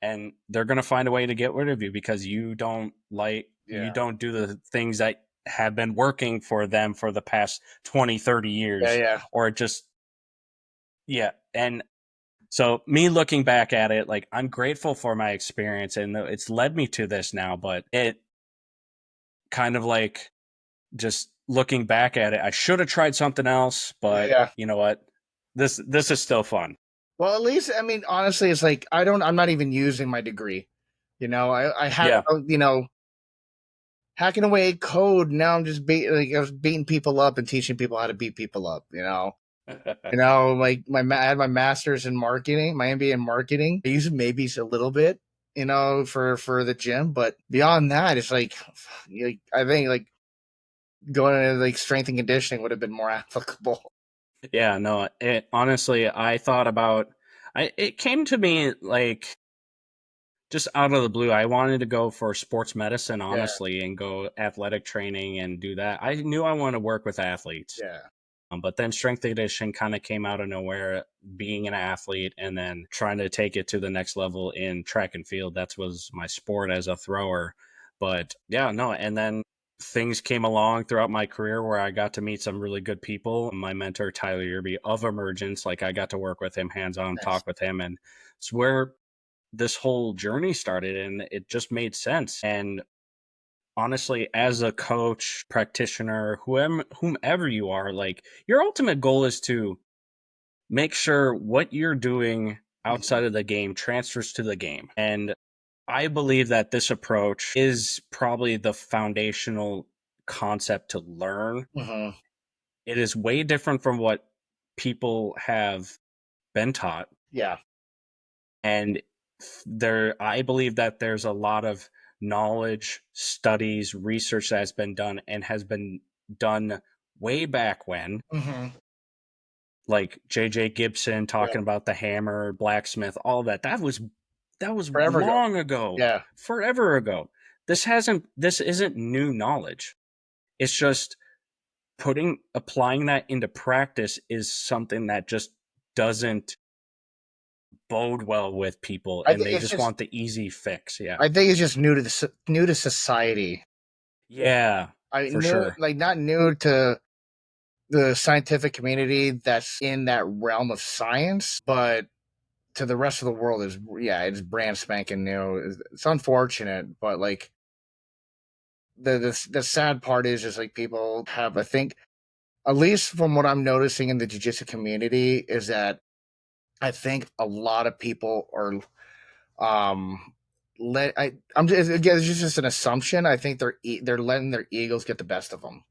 and they're going to find a way to get rid of you because you yeah, don't do the things that have been working for them for the past 20, 30 yeah, years, yeah. or just, yeah. And So me looking back at it, like I'm grateful for my experience and it's led me to this now, but it kind of like just looking back at it, I should have tried something else, but Yeah. you know what? This is still fun. Well, at least I mean, honestly, it's like I'm not even using my degree. I had Yeah. hacking away code. Now I'm just I was beating people up and teaching people how to beat people up. Like I had my master's in marketing, my MBA in marketing. I use it maybe a little bit, for the gym, but beyond that, it's like I think like going into like strength and conditioning would have been more applicable. Yeah, no, it honestly I thought about it came to me like just out of the blue. I wanted to go for sports medicine, Yeah, honestly, and go athletic training and do that. I knew I wanted to work with athletes. yeah, But then strength and conditioning kind of came out of nowhere, being an athlete and then trying to take it to the next level in track and field. That was my sport as a thrower. But yeah, no. And then things came along throughout my career where I got to meet some really good people. My mentor, Tyler Yerby of Emergence, like I got to work with him hands on, nice. talk with him. And it's where this whole journey started. And it just made sense. And honestly, as a coach, practitioner, whomever you are, like your ultimate goal is to make sure what you're doing Mhm. outside of the game transfers to the game. And I believe that this approach is probably the foundational concept to learn. Mhm. It is way different from what people have been taught. Yeah. And I believe that there's a lot of knowledge, studies, research that has been done and has been done way back when, Mhm. like JJ Gibson Yeah. talking about the hammer, blacksmith, all that. That was Forever ago. long ago, Yeah. forever ago. This isn't new knowledge. It's just applying that into practice is something that just doesn't bode well with people I and think they it's just just want the easy fix. Yeah. I think it's just new to society. Yeah, I for knew sure. like not new to the scientific community that's in that realm of science, but to the rest of the world is yeah, it's brand spanking new. It's unfortunate, but like the sad part is like people have I think at least from what I'm noticing in the jiu-jitsu community is that I think a lot of people are I'm just again it's just an assumption. I think they're letting their egos get the best of them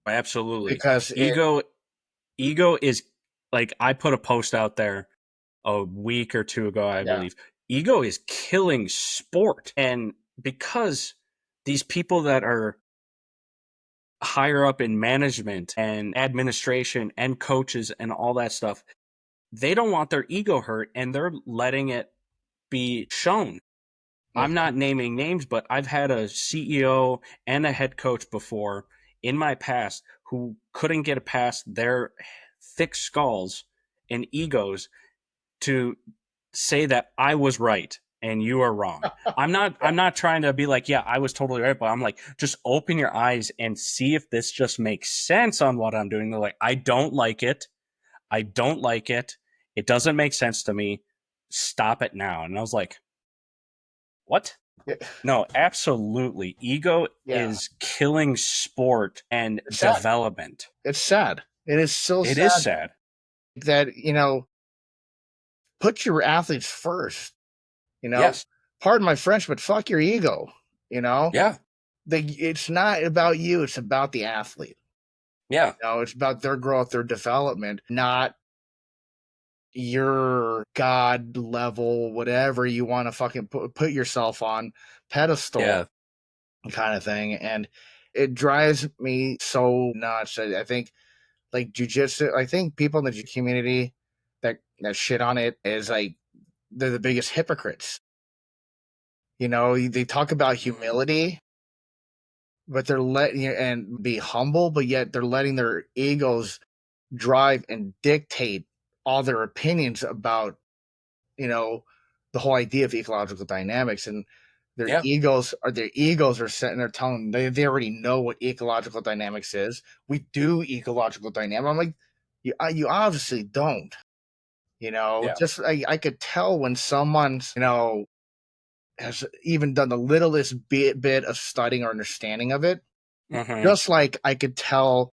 Absolutely. because Ego ego is like I put a post out there a week or two ago, I yeah. believe. Ego is killing sport. And because these people that are higher up in management and administration and coaches and all that stuff, they don't want their ego hurt and they're letting it be shown. I'm Mhm. not naming names, but I've had a CEO and a head coach before in my past who couldn't get past their thick skulls and egos to say that I was right and you are wrong. Yeah. I'm not trying to be like, yeah, I was totally right, but I'm like, just open your eyes and see if this just makes sense on what I'm doing. They're like, I don't like it. I don't like it. It doesn't make sense to me. Stop it now. And I was like, what? No, absolutely. Ego Yeah. is killing sport and It's sad. development. It's sad. It is so It is sad sad. that, put your athletes first, you know? Yes. Pardon my French, but fuck your ego, you know? Yeah. It's not about you, it's about the athlete. Yeah. It's about their growth, their development, not your god level, whatever you want to fucking put yourself on pedestal Yeah. kind of thing. And it drives me so nuts. I think like jujitsu, I think people in the jiu community that shit on it is like they're the biggest hypocrites. They talk about Mhm. humility, but they're letting you and be humble, but yet they're letting their egos drive and dictate all their opinions about, you know, the whole idea of ecological dynamics. And Yeah. their egos are sitting there telling them they already know what ecological dynamics is. We do ecological dynamics. I'm like, you obviously don't. Yeah. Just I could tell when someone's, has even done the littlest bit of studying or understanding of it. Hmm. Just like I could tell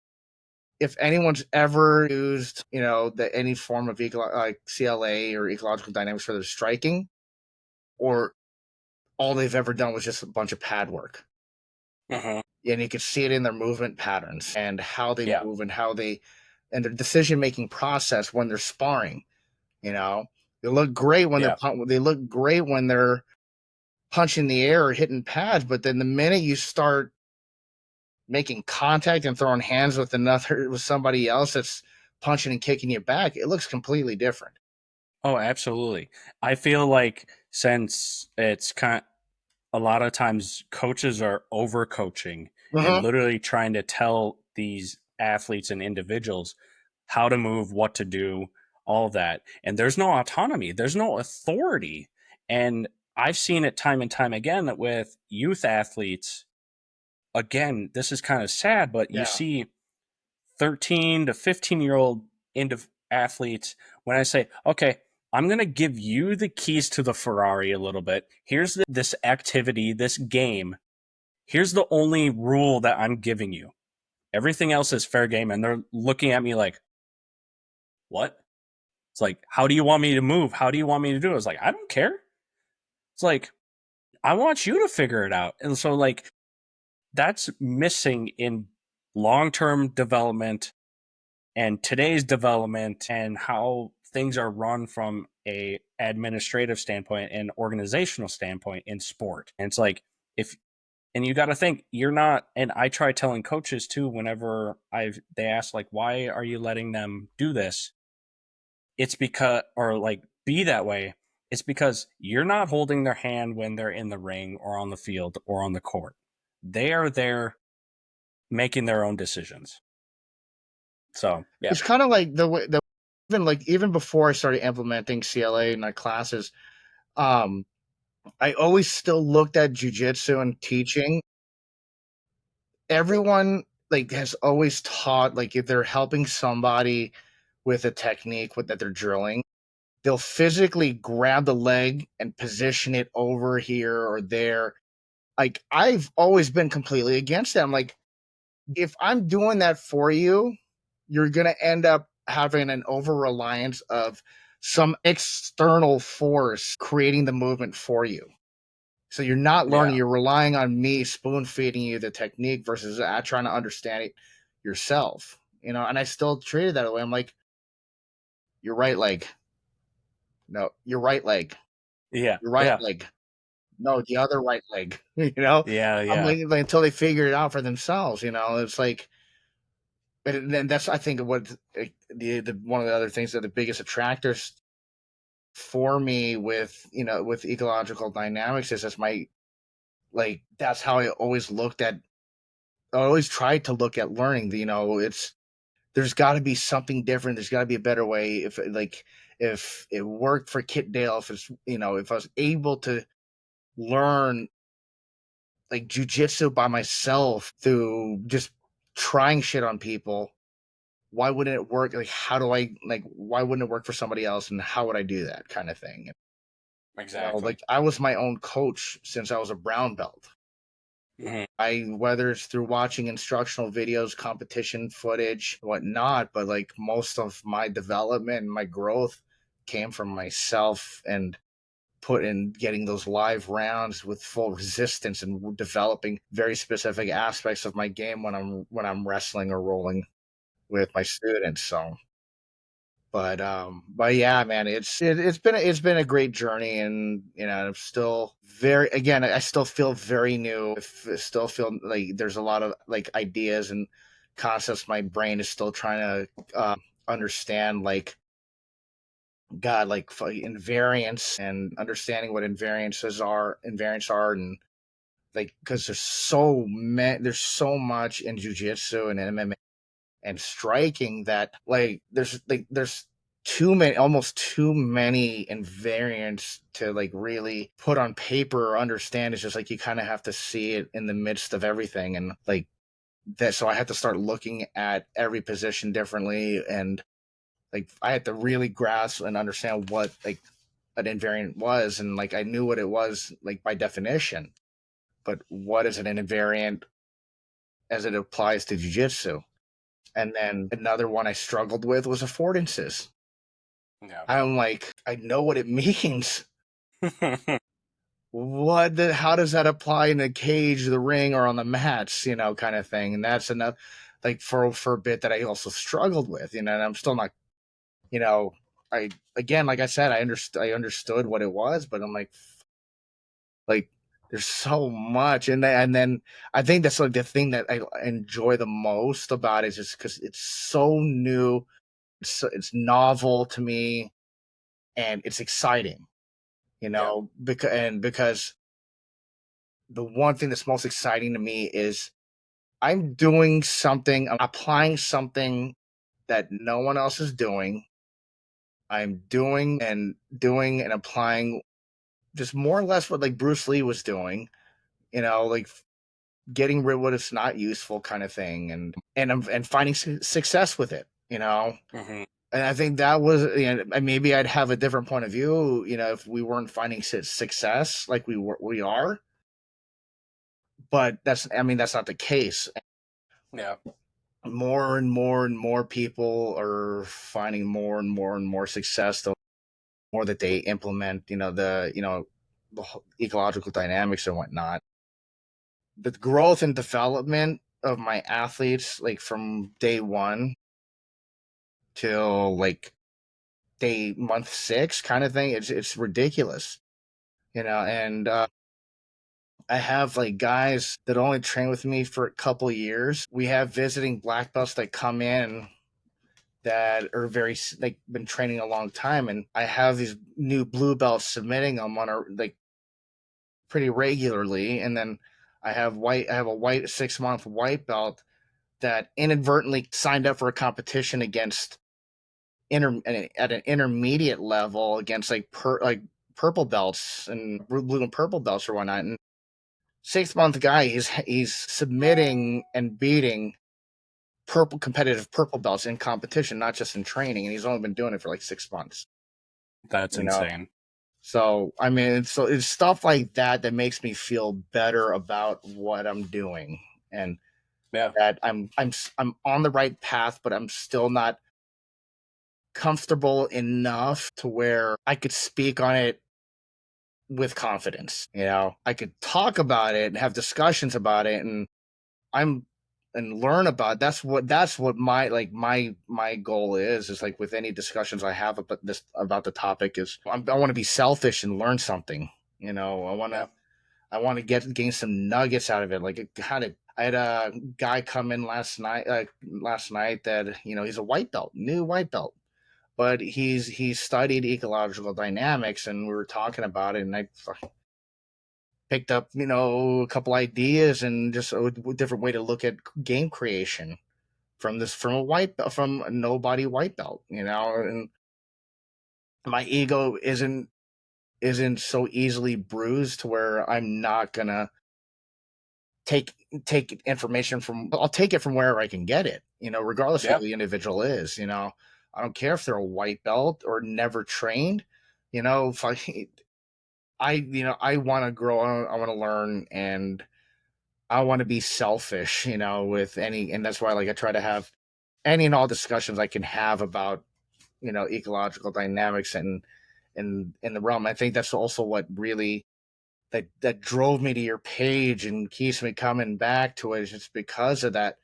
if anyone's ever used, any form of like CLA or ecological dynamics for their striking, or all they've ever done was just a bunch of pad work. Hmm. And you could see it in their movement patterns and how they Yeah. move and and their decision making process when they're sparring. You know, they look great when Yeah. they look great when they're punching the air or hitting pads, but then the minute you start making contact and throwing hands with somebody else that's punching and kicking you back, it looks completely different. Oh, absolutely. I feel like since it's kind a lot of times coaches are overcoaching and Hmm. literally trying to tell these athletes and individuals how to move, what to do, all of that. And there's no autonomy, there's no authority. And I've seen it time and time again that with youth athletes, again, this is kind of sad, but you Yeah. see 13 to 15-year-old athletes, when I say, okay, I'm going to give you the keys to the Ferrari a little bit. Here's this activity, this game. Here's the only rule that I'm giving you. Everything else is fair game. And they're looking at me like, what? It's like, how do you want me to move? How do you want me to do it? I was like, I don't care. It's like, I want you to figure it out. And so, like, that's missing in long term development and today's development and how things are run from a administrative standpoint and organizational standpoint in sport. And it's like, if and you got to think you're not, and I try telling coaches too whenever they ask like, why are you letting them do this? It's because, or like be that way, it's because you're not holding their hand when they're in the ring or on the field or on the court. They are there making their own decisions. So yeah. It's kind of like the way even before I started implementing CLA in my classes, um, I always still looked at jujitsu and teaching. Everyone like has always taught, like, if they're helping somebody with a technique that they're drilling, they'll physically grab the leg and position it over here or there. Like, I've always been completely against that. I'm like, if I'm doing that for you, you're gonna end up having an over reliance of some external force creating the movement for you. So you're not learning, Yeah. you're relying on me spoon feeding you the technique versus trying to understand it yourself. And I still treated that way. I'm like, your right leg. No, your right leg. Yeah. Your right Yeah. leg. No, the other right leg. You know? Yeah. I'm Yeah. like, until they figure it out for themselves, it's like, but then that's, I think, what the one of the other things that the biggest attractors for me with ecological dynamics is that's my, like, that's how I always looked at, I always tried to look at learning. It's, there's got to be something different. There's got to be a better way. If it worked for Kit Dale, if I was able to learn like jujitsu by myself through just trying shit on people, why wouldn't it work? Like, how do I, like, why wouldn't it work for somebody else? And how would I do that kind of thing? Exactly. Like, I was my own coach since I was a brown belt. Hmm. Whether it's through watching instructional videos, competition footage, whatnot, but like most of my development and my growth came from myself and put in getting those live rounds with full resistance and developing very specific aspects of my game when I'm wrestling or rolling with my students. So, but yeah, man, it's been a great journey, and I'm still very, again, I still feel very new. I still feel like there's a lot of like ideas and concepts my brain is still trying to understand, like, God, like, invariance and understanding what invariants are, and like, because there's so much in jujitsu and MMA and striking that, like, there's too many, almost too many invariants to like really put on paper or understand. It's just like you kind of have to see it in the midst of everything, and like that. So I had to start looking at every position differently, and like I had to really grasp and understand what like an invariant was, and like I knew what it was like by definition, but what is an invariant as it applies to jujitsu? And then another one I struggled with was affordances. Yeah. I'm like, I know what it means. How does that apply in the cage, the ring, or on the mats, kind of thing. And that's enough, like for a bit that I also struggled with, and I'm still not, you know, I again, like I said, I understood what it was, but I'm like there's so much, and then I think that's like the thing that I enjoy the most about it is just because it's so new, it's novel to me, and it's exciting, Yeah. because the one thing that's most exciting to me is I'm doing something, I'm applying something that no one else is doing. I'm doing and applying just more or less what like Bruce Lee was doing, like getting rid of what is not useful kind of thing, and finding success with it, Hmm. And I think that was, and maybe I'd have a different point of view, if we weren't finding success like we are, but that's not the case. Yeah. More and more and more people are finding more and more and more success the more that they implement, the ecological dynamics and whatnot. The growth and development of my athletes, like from day one till like day month 6 kind of thing, it's ridiculous, and I have like guys that only train with me for a couple years. We have visiting black belts that come in that are very like been training a long time, and I have these new blue belts submitting them on a like pretty regularly, and then I have a white 6-month white belt that inadvertently signed up for a competition against at an intermediate level against like purple belts and blue and purple belts or whatnot. And 6-month guy, he's submitting and beating purple competitive purple belts in competition, not just in training. And he's only been doing it for like 6 months. That's You know, insane. so I mean, it's stuff like that that makes me feel better about what I'm doing, and Yeah. that I'm on the right path, but I'm still not comfortable enough to where I could speak on it with confidence. I could talk about it and have discussions about it, I'm and learn about it. That's what my goal is like with any discussions I have about the topic is I want to be selfish and learn something. Yeah. I want to gain some nuggets out of it. Like it kind of I had a guy come in last night that he's a white belt, new white belt, but he's studied ecological dynamics, and we were talking about it, and I picked up a couple ideas and just a different way to look at game creation from a white belt, from a nobody white belt, and my ego isn't so easily bruised to where I'm not gonna take take information from I'll take it from wherever I can get it, regardless of Yeah. who the individual is. I don't care if they're a white belt or never trained. If I want to grow, I want to learn, and I want to be selfish, with any, and that's why like I try to have any and all discussions I can have about ecological dynamics and in the realm. I think that's also what really that drove me to your page and keeps me coming back to it. Is just because of that.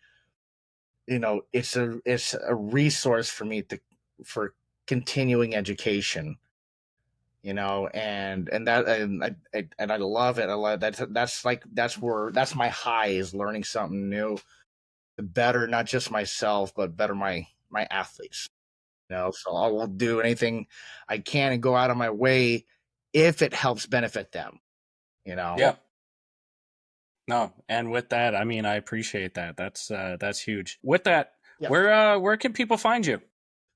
It's a resource for me to for continuing education. And I love it. I love that's my high is learning something new to better not just myself but better my athletes. So I will do anything I can and go out of my way if it helps benefit them. You know. Yeah. No, and with that, I mean, I appreciate that. That's huge. With that, Yeah. where can people find you?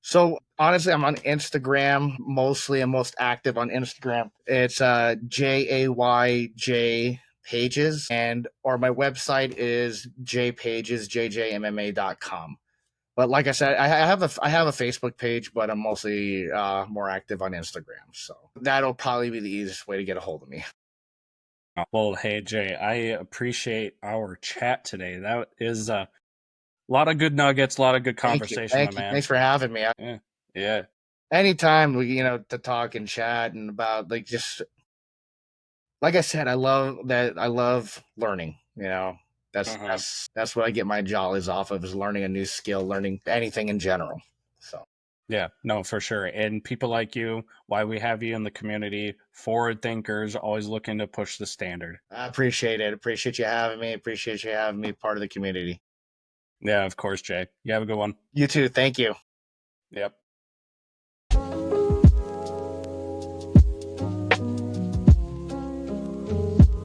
So honestly, I'm on Instagram mostly. I'm most active on Instagram. It's JAYJ pages, and or my website is jpagesjjmma.com. But like I said, I have a Facebook page, but I'm mostly more active on Instagram. So that'll probably be the easiest way to get a hold of me. Well, hey, Jay, I appreciate our chat today. That is a lot of good nuggets, a lot of good Thank you, conversation, my thank you, man. thanks for having me. Yeah. Yeah. Anytime we, to talk and chat and about like just like I said, I love learning. That's Uh-huh. that's what I get my jollies off of is learning a new skill, learning anything in general. So Yeah, no, for sure. And people like you, why we have you in the community, forward thinkers, always looking to push the standard. I appreciate it. Appreciate you having me. Appreciate you having me part of the community. Yeah, of course, Jay. You have a good one. You too. Thank you. Yep.